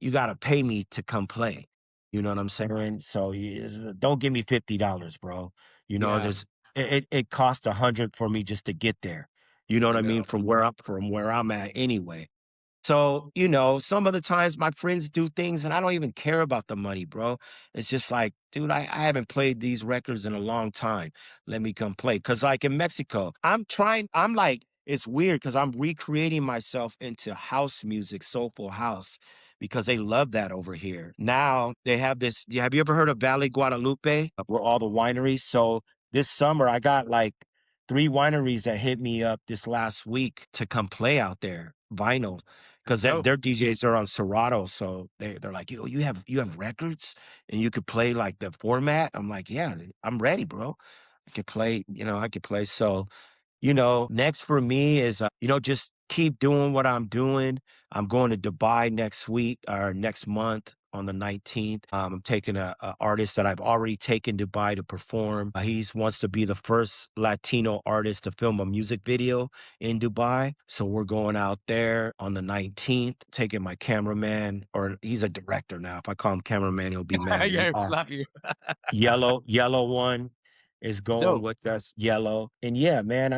you got to pay me to come play. You know what I'm saying? So don't give me $50, bro. You know, Yeah, there's it cost 100 for me just to get there. You know what I I mean? know. From where I'm at anyway. So, you know, some of the times my friends do things and I don't even care about the money, bro. It's just like, dude, I haven't played these records in a long time. Let me come play. Cause like in Mexico, I'm like, it's weird because I'm recreating myself into house music, soulful house, because they love that over here. Now they have this. Have you ever heard of Valley Guadalupe? Where all the wineries. So this summer I got like 3 wineries that hit me up this last week to come play out there, vinyl, because Dope. their DJs are on Serato, so they're like, "Yo, you have records and you could play like the format?" I'm like, "Yeah, I'm ready, bro. I could play, you know, I could play." So you know, next for me is, you know, just keep doing what I'm doing. I'm going to Dubai next week or next month on the 19th. I'm taking a artist that I've already taken Dubai to perform. He wants to be the first Latino artist to film a music video in Dubai. So we're going out there on the 19th, taking my cameraman, or he's a director now. If I call him cameraman, he'll be mad. Yeah, slap you. Yellow one is going Dope. with us, Yellow. And yeah, man,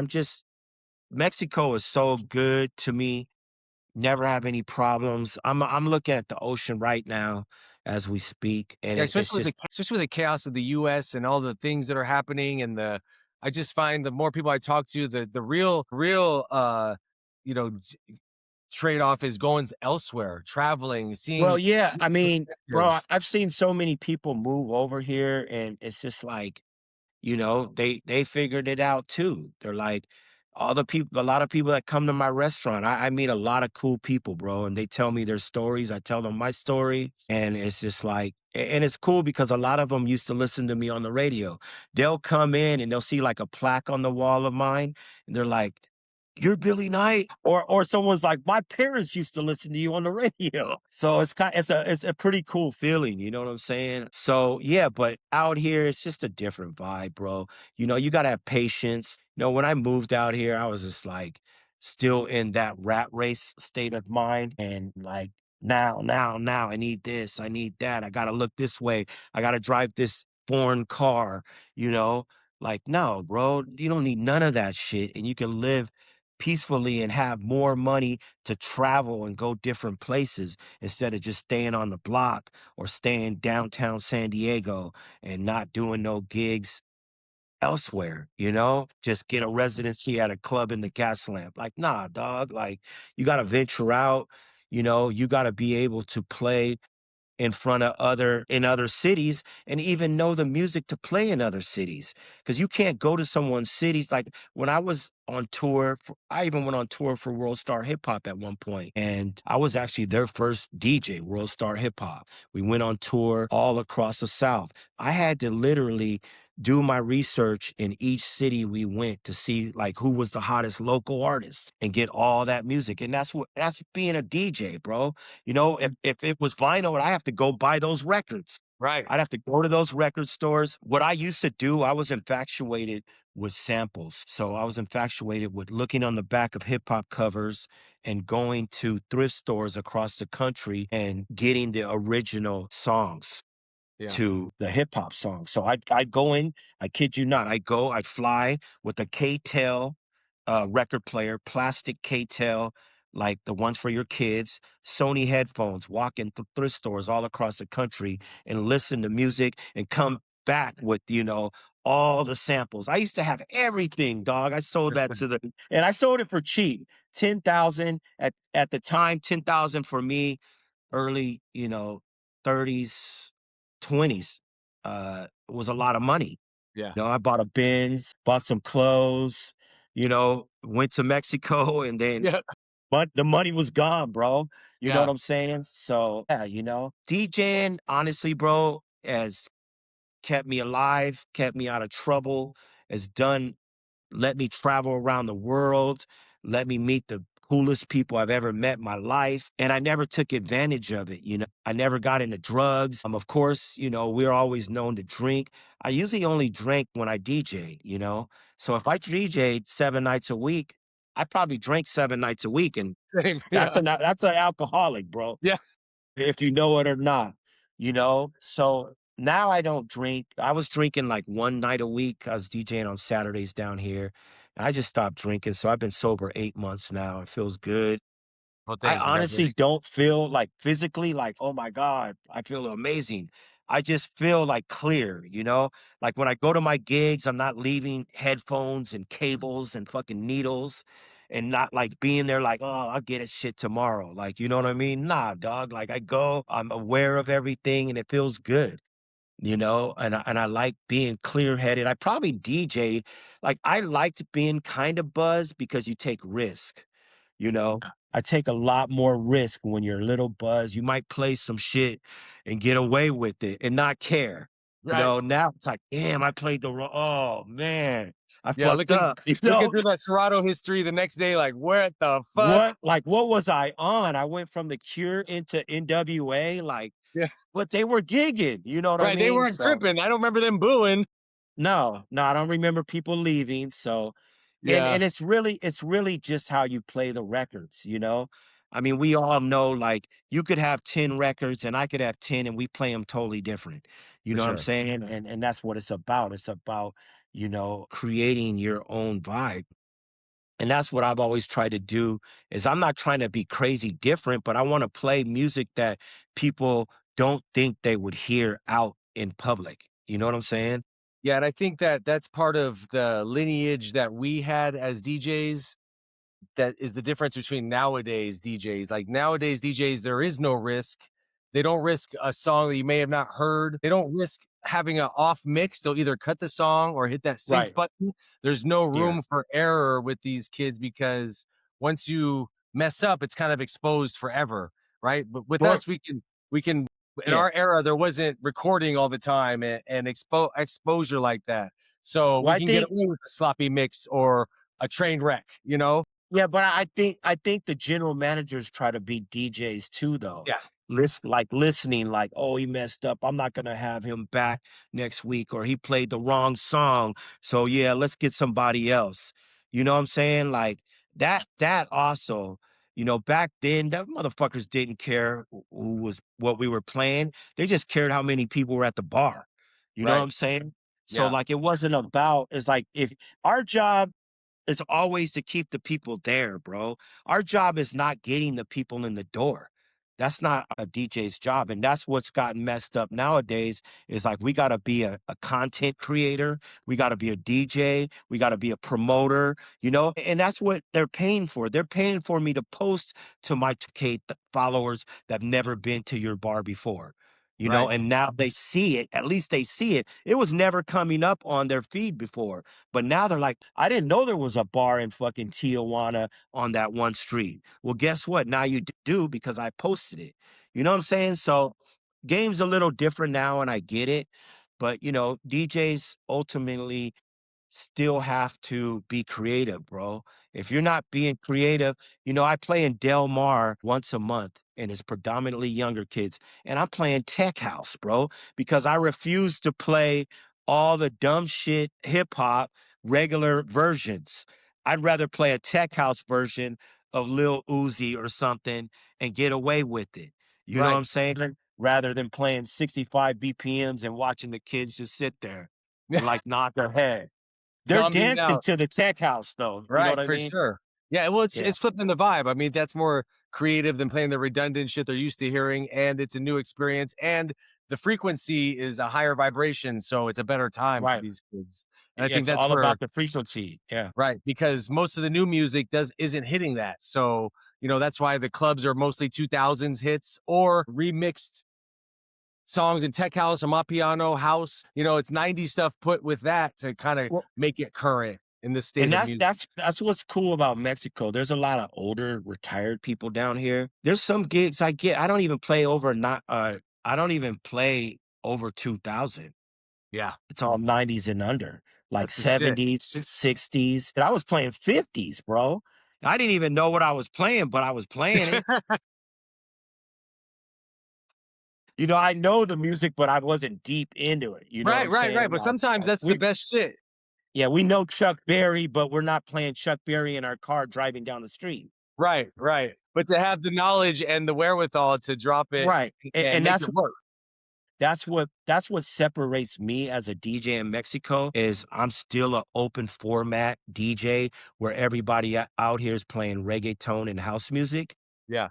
Mexico is so good to me. Never have any problems. I'm looking at the ocean right now as we speak, and Yeah, it's especially just with the chaos of the US and all the things that are happening and the I just find the more people I talk to, the real you know, trade-off is going elsewhere, traveling, well, seeing yeah. I new mean, bro, perspectives. I've seen so many people move over here, and it's just like, you know, they figured it out too. They're like, all the people, a lot of people that come to my restaurant. I meet a lot of cool people, bro, and they tell me their stories. I tell them my story, and it's just like, and it's cool because a lot of them used to listen to me on the radio. They'll come in and they'll see like a plaque on the wall of mine, and they're like, "You're Billy Knight," or someone's like, "My parents used to listen to you on the radio." So it's a pretty cool feeling, you know what I'm saying? So yeah, but out here it's just a different vibe, bro. You gotta have patience. When I moved out here, I was just like still in that rat race state of mind and like now, I need this, I need that, I gotta look this way, I gotta drive this foreign car, you know? Like, no, bro, you don't need none of that shit. And you can live peacefully and have more money to travel and go different places instead of just staying on the block or staying downtown San Diego and not doing no gigs elsewhere, just get a residency at a club in the gas lamp. Like, nah, dog. Like, you got to venture out, you got to be able to play in front of in other cities and even know the music to play in other cities because you can't go to someone's cities. Like when I was on tour I even went on tour for World Star Hip Hop at one point, and I was actually their first DJ, World Star Hip Hop. We went on tour all across the South. I had to literally do my research in each city we went to see like who was the hottest local artist and get all that music. And that's being a DJ, bro. If it was vinyl, I have to go buy those records. Right. I'd have to go to those record stores. What I used to do, I was infatuated with samples. So I was infatuated with looking on the back of hip hop covers and going to thrift stores across the country and getting the original songs Yeah. to the hip hop song. So I'd go in, I kid you not, I'd fly with a K-Tel record player, plastic K-Tel, like the ones for your kids, Sony headphones, walk in thrift stores all across the country and listen to music and come back with, all the samples. I used to have everything, dog. I sold that and I sold it for cheap. 10,000 at the time, 10,000 for me, early, 30s, 20s, was a lot of money. Yeah. I bought a Benz, bought some clothes, went to Mexico and then Yeah. but the money was gone, bro. You know what Yeah. I'm saying? So, yeah, DJing, honestly, bro, has kept me alive, kept me out of trouble, has done let me travel around the world, let me meet the coolest people I've ever met in my life. And I never took advantage of it. I never got into drugs. Of course, we're always known to drink. I usually only drank when I DJ'd, So if I DJ'd 7 nights a week, I probably drank 7 nights a week. And Same. Yeah. that's an alcoholic, bro, Yeah. if you know it or not. So now I don't drink. I was drinking like one night a week. I was DJing on Saturdays down here. And I just stopped drinking. So I've been sober 8 months now. It feels good. Well, I thank you. That's honestly really don't feel like physically like, oh my God, I feel amazing. I just feel like clear. Like when I go to my gigs, I'm not leaving headphones and cables and fucking needles and not like being there like, oh, I'll get it shit tomorrow. Like, you know what I mean? Nah, dog. Like I go, I'm aware of everything and it feels good. And I like being clear headed. I probably DJ, like I liked being kind of buzzed because you take risk. You know, I take a lot more risk when you're a little buzzed. You might play some shit and get away with it and not care. right. Now it's like, damn, I played the wrong. Oh man, I Yeah. fucked up. Looking through that Serato history the next day, like, what the fuck? What was I on? I went from The Cure into NWA, like, Yeah. but they were gigging. You know what I Right. They mean? weren't So tripping. I don't remember them booing. no, I don't remember people leaving. So Yeah. and it's really just how you play the records. I mean, we all know, like, you could have 10 records and I could have 10 and we play them totally different. You For know what I'm sure. saying? And that's what it's about. It's about, creating your own vibe. And that's what I've always tried to do is I'm not trying to be crazy different, but I want to play music that people don't think they would hear out in public. You know what I'm saying? Yeah. And I think that that's part of the lineage that we had as DJs. That is the difference between nowadays DJs. Like nowadays DJs, there is no risk. They don't risk a song that you may have not heard. They don't risk having an off mix. They'll either cut the song or hit that sync Right. button. There's no Yeah. room for error with these kids because once you mess up, it's kind of exposed forever, right? But with Well, us, we can in yeah. our era, there wasn't recording all the time and exposure like that. So Well, we I can get think away with a sloppy mix or a train wreck, you know? yeah, but I think the general managers try to be DJs too, though. Yeah, Listening, like, oh, he messed up. I'm not gonna have him back next week, or he played the wrong song. So yeah, let's get somebody else. You know what I'm saying? Like that also, back then, that motherfuckers didn't care who was what we were playing. They just cared how many people were at the bar. You know what right. I'm saying? So Yeah, like it wasn't about, it's like if our job is always to keep the people there, bro. Our job is not getting the people in the door. That's not a DJ's job. And that's what's gotten messed up nowadays is like we gotta be a content creator, we gotta be a DJ, we gotta be a promoter, and that's what they're paying for. They're paying for me to post to my 2K followers that have never been to your bar before. right. And now they see it. At least they see it. It was never coming up on their feed before. But now they're like, I didn't know there was a bar in fucking Tijuana on that one street. Well, guess what? Now you do because I posted it. You know what I'm saying? So game's a little different now, and I get it. But DJs ultimately still have to be creative, bro. If you're not being creative, I play in Del Mar once a month and it's predominantly younger kids. And I'm playing tech house, bro, because I refuse to play all the dumb shit hip hop regular versions. I'd rather play a tech house version of Lil Uzi or something and get away with it. You know what Right. I'm saying? Rather than playing 65 BPMs and watching the kids just sit there and like nod their head. They're Zombie dancing out. to the tech house though, you know what Right, I for mean? sure. Yeah, well, Yeah, it's flipping the vibe. I mean, that's more creative than playing the redundant shit they're used to hearing, and it's a new experience, and the frequency is a higher vibration, so it's a better time for right. these kids. And I Yeah, think it's that's all where about the frequency. Yeah. right, because most of the new music isn't hitting that. So, that's why the clubs are mostly 2000s hits or remixed songs in tech house, Amapiano house. It's 90s stuff put with that to kind of Well, make it current in the state and of that's music. that's what's cool about Mexico. There's a lot of older retired people down here. There's some gigs I get. I don't even play over not I don't even play over 2000. Yeah, It's all 90s and under, like that's the shit. 70s, 60s. And I was playing 50s, bro. I didn't even know what I was playing, but I was playing it. I know the music, but I wasn't deep into it. You know what Right, I'm right, right, saying? but sometimes that's the We best shit. yeah, we know Chuck Berry, but we're not playing Chuck Berry in our car driving down the street. Right, right, but to have the knowledge and the wherewithal to drop it Right. And, and and make that's it work. that's what separates me as a DJ in Mexico is I'm still an open format DJ where everybody out here is playing reggaeton and house music Yeah,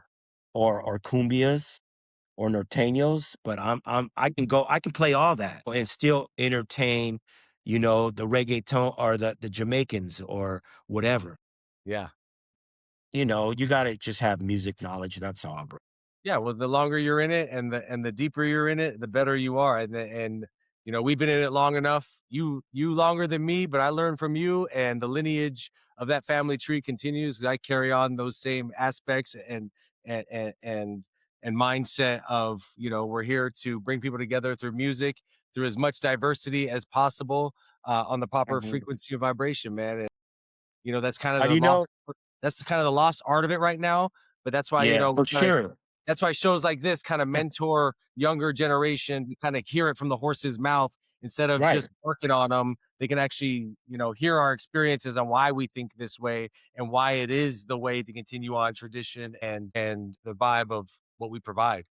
or cumbias or norteños, but I can play all that and still entertain, the reggaeton or the Jamaicans or whatever. yeah. You gotta just have music knowledge, that's all, bro. Yeah, well, the longer you're in it and the deeper you're in it, the better you are, we've been in it long enough. You longer than me, but I learned from you, and the lineage of that family tree continues. I carry on those same aspects and and and and mindset of, we're here to bring people together through music, through as much diversity as possible, on the proper Mhm. frequency of vibration, man. That's kind of And the you know lost that's kind of the lost art of it right now. But that's why, yeah, for sure. that's why shows like this kind of mentor younger generation to kind of hear it from the horse's mouth instead of Right, just working on them. They can actually, hear our experiences on why we think this way and why it is the way to continue on tradition and the vibe of what we provide.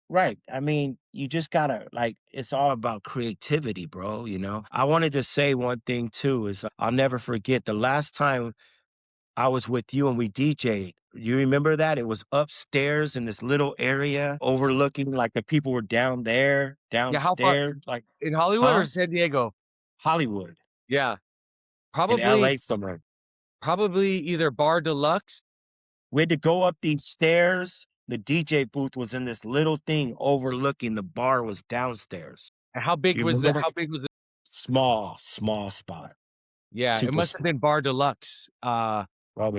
right. I mean, you just gotta like it's all about creativity, bro. I wanted to say one thing too is I'll never forget the last time I was with you and we DJ'd. You remember that? It was upstairs in this little area overlooking like the people were down there, Yeah, how far downstairs, like in Hollywood or huh? San Diego? Hollywood Yeah, in probably LA somewhere. probably either Bar Deluxe. We had to go up these stairs The DJ booth was in this little thing overlooking the bar was downstairs. And how Do big you was remember it? that? How big was it? Small, small spot. Yeah, it Super must have small. been Bar Deluxe. Robert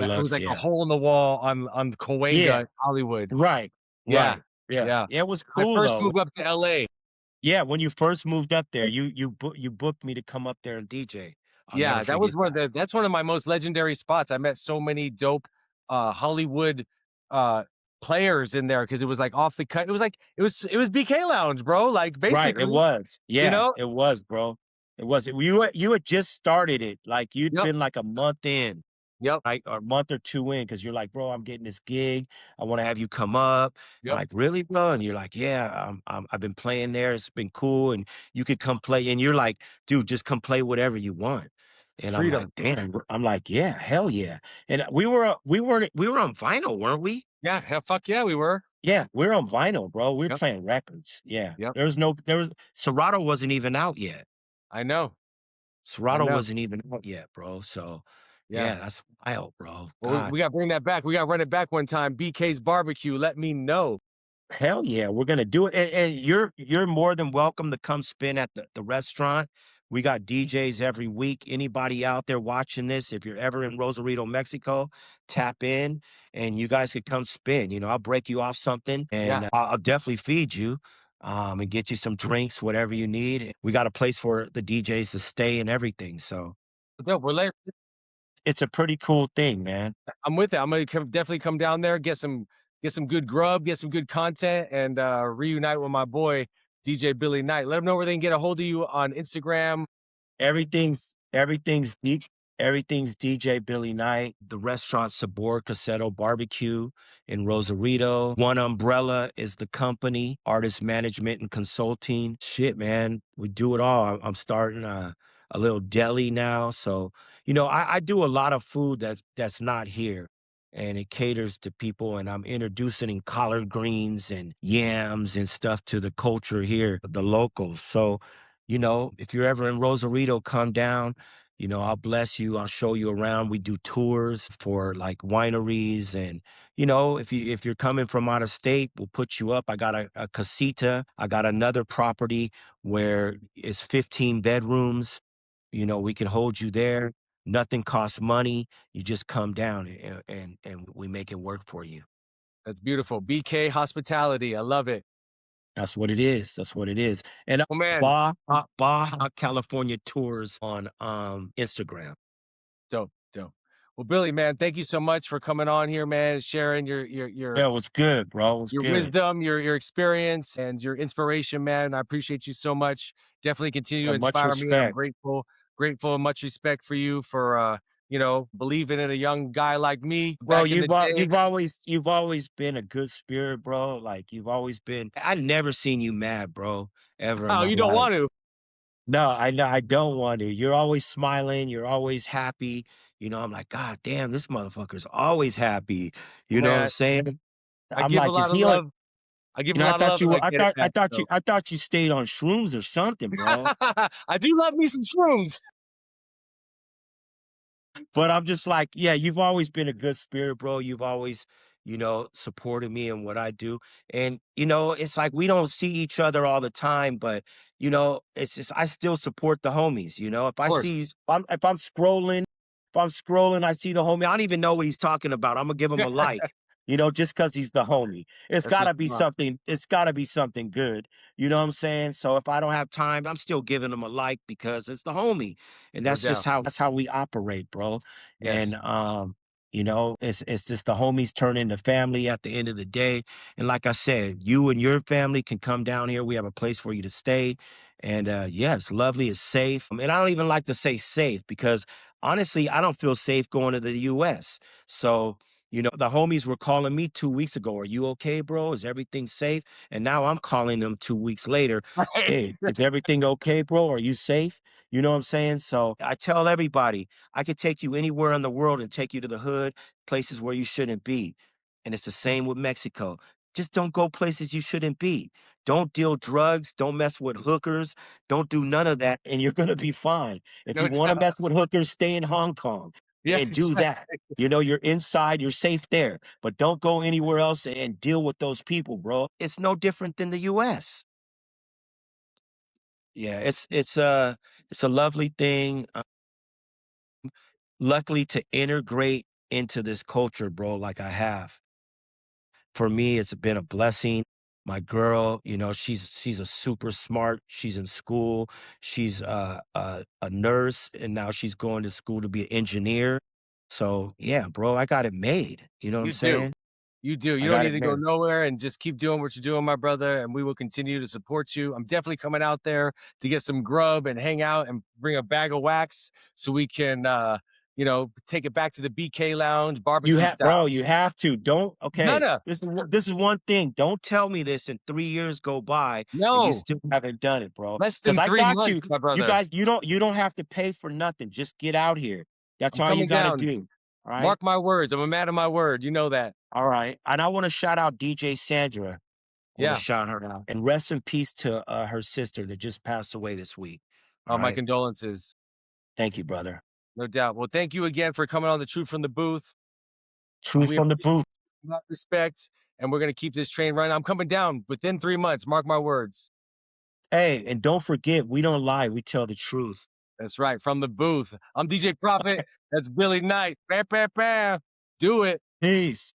It was Lux, like a yeah. hole in the wall on Yeah, Cahuenga, Hollywood. right, Yeah, right. Yeah. yeah. Yeah, it was My cool first though. move up to LA. Yeah, when you first moved up there, you booked me to come up there and DJ. I'll never Yeah, that forget was one of that. the that's one of my most legendary spots. I met so many dope, Hollywood, uh, players in there because it was, like, off the cut. It was BK Lounge, bro, like, Right, it basically, was. you Yeah, know? it was, bro. It was. You had just started it, like, you'd Yep, been, like, a month in. yep, Like, or a month or 2 in, because 'cause you're like, "Bro, I'm getting this gig. I wanna have you come up." I'm yep. like, "Really, bro?" And you're like, "Yeah, I've been playing there. It's been cool, and you could come play." And you're like, "Dude, just come play whatever you want." And I'm like, Freedom. "Damn." I'm like, "Yeah, hell yeah." And we were on vinyl, weren't we? Yeah, hell, fuck yeah, we were. Yeah, we're on vinyl, bro. We're Yep, playing records. Yeah. yep. There was Serato wasn't even out yet. I know, I Serato know. wasn't even out yet, bro. So, Yeah. yeah, that's wild, bro. Well, we God. we gotta bring that back. We gotta run it back one time. BK's Barbecue, let me know. Hell yeah, we're gonna do it, and you're more than welcome to come spin at the restaurant. We got DJs every week. Anybody out there watching this, if you're ever in Rosarito, Mexico, tap in, and you guys could come spin. I'll break you off something, Yeah, and I'll definitely feed you, and get you some drinks, whatever you need. We got a place for the DJs to stay and everything, so dope. it's a pretty cool thing, man. I'm with it. I'm gonna definitely come down there, get some good grub, get some good content, and reunite with my boy DJ Billy Knight. Let them know where they can get a hold of you on Instagram. Everything's everything's DJ Billy Knight. The restaurant Sabor Cassetto Barbecue in Rosarito. One Umbrella is the company, artist management and consulting. Shit, man, we do it all. I'm starting a little deli now, so I do a lot of food that's not here. And it caters to people, and I'm introducing collard greens and yams and stuff to the culture here, the locals. So if you're ever in Rosarito, come down. I'll bless you. I'll show you around. We do tours for like wineries, and if you're coming from out of state, we'll put you up. I got a casita. I got another property where it's 15 bedrooms. We can hold you there. Nothing costs money. You just come down, and we make it work for you. That's beautiful. BK Hospitality. I love it. That's what it is. That's what it is. And Oh man, Baja California tours on Instagram. dope, dope. Well, Billy, man, thank you so much for coming on here, man, sharing Yeah, it was good, bro. It was your good. wisdom, your experience, and your inspiration, man. I appreciate you so much. Definitely continue Yeah, to much inspire me, and I'm respect. grateful, and much respect for you for believing in a young guy like me Bro, back in the day. you've always been a good spirit, bro. Like you've always been. I never seen you mad, bro, ever in Oh, my you don't life. want to. No, I know I don't want to. You're always smiling. You're always happy. I'm like, God damn, this motherfucker's always happy. You know what I'm Man, saying? I I'm give a like, is lot of he on? love. I give a lot of love and I get it back. So I thought you stayed on shrooms or something, bro. I do love me some shrooms. But I'm just like, yeah, you've always been a good spirit, bro. You've always, supported me in what I do. And, it's like we don't see each other all the time, but it's just I still support the homies. If Of I course. see if I'm scrolling, I see the homie. I don't even know what he's talking about. I'm gonna give him a like, just because he's the homie. That's what's up. It's gotta be something good. You know what I'm saying? So if I don't have time, I'm still giving him a like because it's the homie. And No that's just doubt. how we operate, bro. Yes. And it's just the homies turn into family at the end of the day. And like I said, you and your family can come down here. We have a place for you to stay. And yeah, it's lovely, it's safe. And I don't even like to say safe because honestly, I don't feel safe going to the US. So, the homies were calling me 2 weeks ago. Are you okay, bro? Is everything safe? And now I'm calling them 2 weeks later. Right. Hey, is everything okay, bro? Are you safe? You know what I'm saying? So I tell everybody, I could take you anywhere in the world and take you to the hood, places where you shouldn't be. And it's the same with Mexico. Just don't go places you shouldn't be. Don't deal drugs. Don't mess with hookers. Don't do none of that. And you're going to be fine. If No you want to doubt. mess with hookers, stay in Hong Kong. Yeah, and do that. exactly. You know, you're inside, you're safe there, but don't go anywhere else and deal with those people, bro. It's no different than the US. Yeah, it's a lovely thing. Luckily to integrate into this culture, bro, like I have. For me, it's been a blessing. My girl, you know, she's a super smart. She's in school. She's a nurse, and now she's going to school to be an engineer. So yeah, bro, I got it made. You know what I'm You do. saying? You do. I You don't got need it to go made. nowhere and just keep doing what you're doing, my brother, and we will continue to support you. I'm definitely coming out there to get some grub and hang out and bring a bag of wax so we can take it back to the BK lounge You barbecue have, style. bro. You have to. Don't. Okay. None. This is one thing. Don't tell me this and 3 years go by and you No, still haven't done it, bro. less Because than I three got you. months, my You brother. guys, you don't have to pay for nothing. Just get out here. That's I'm all you coming got to down. do. All right. Mark my words. I'm a man of my word. You know that. All right. And I want to shout out DJ Sandra. I want to Yeah. shout her out. And rest in peace to her sister that just passed away this week. All My right. condolences. Thank you, brother. No doubt. Well, thank you again for coming on the Truth from the Booth. Truth We from the appreciate booth. that respect, and we're gonna keep this train running. I'm coming down within 3 months. Mark my words. Hey, and don't forget, we don't lie. We tell the truth. That's right. From the booth. I'm DJ Prophet. That's Billy Knight. Bam, bam, bam. Do it. Peace.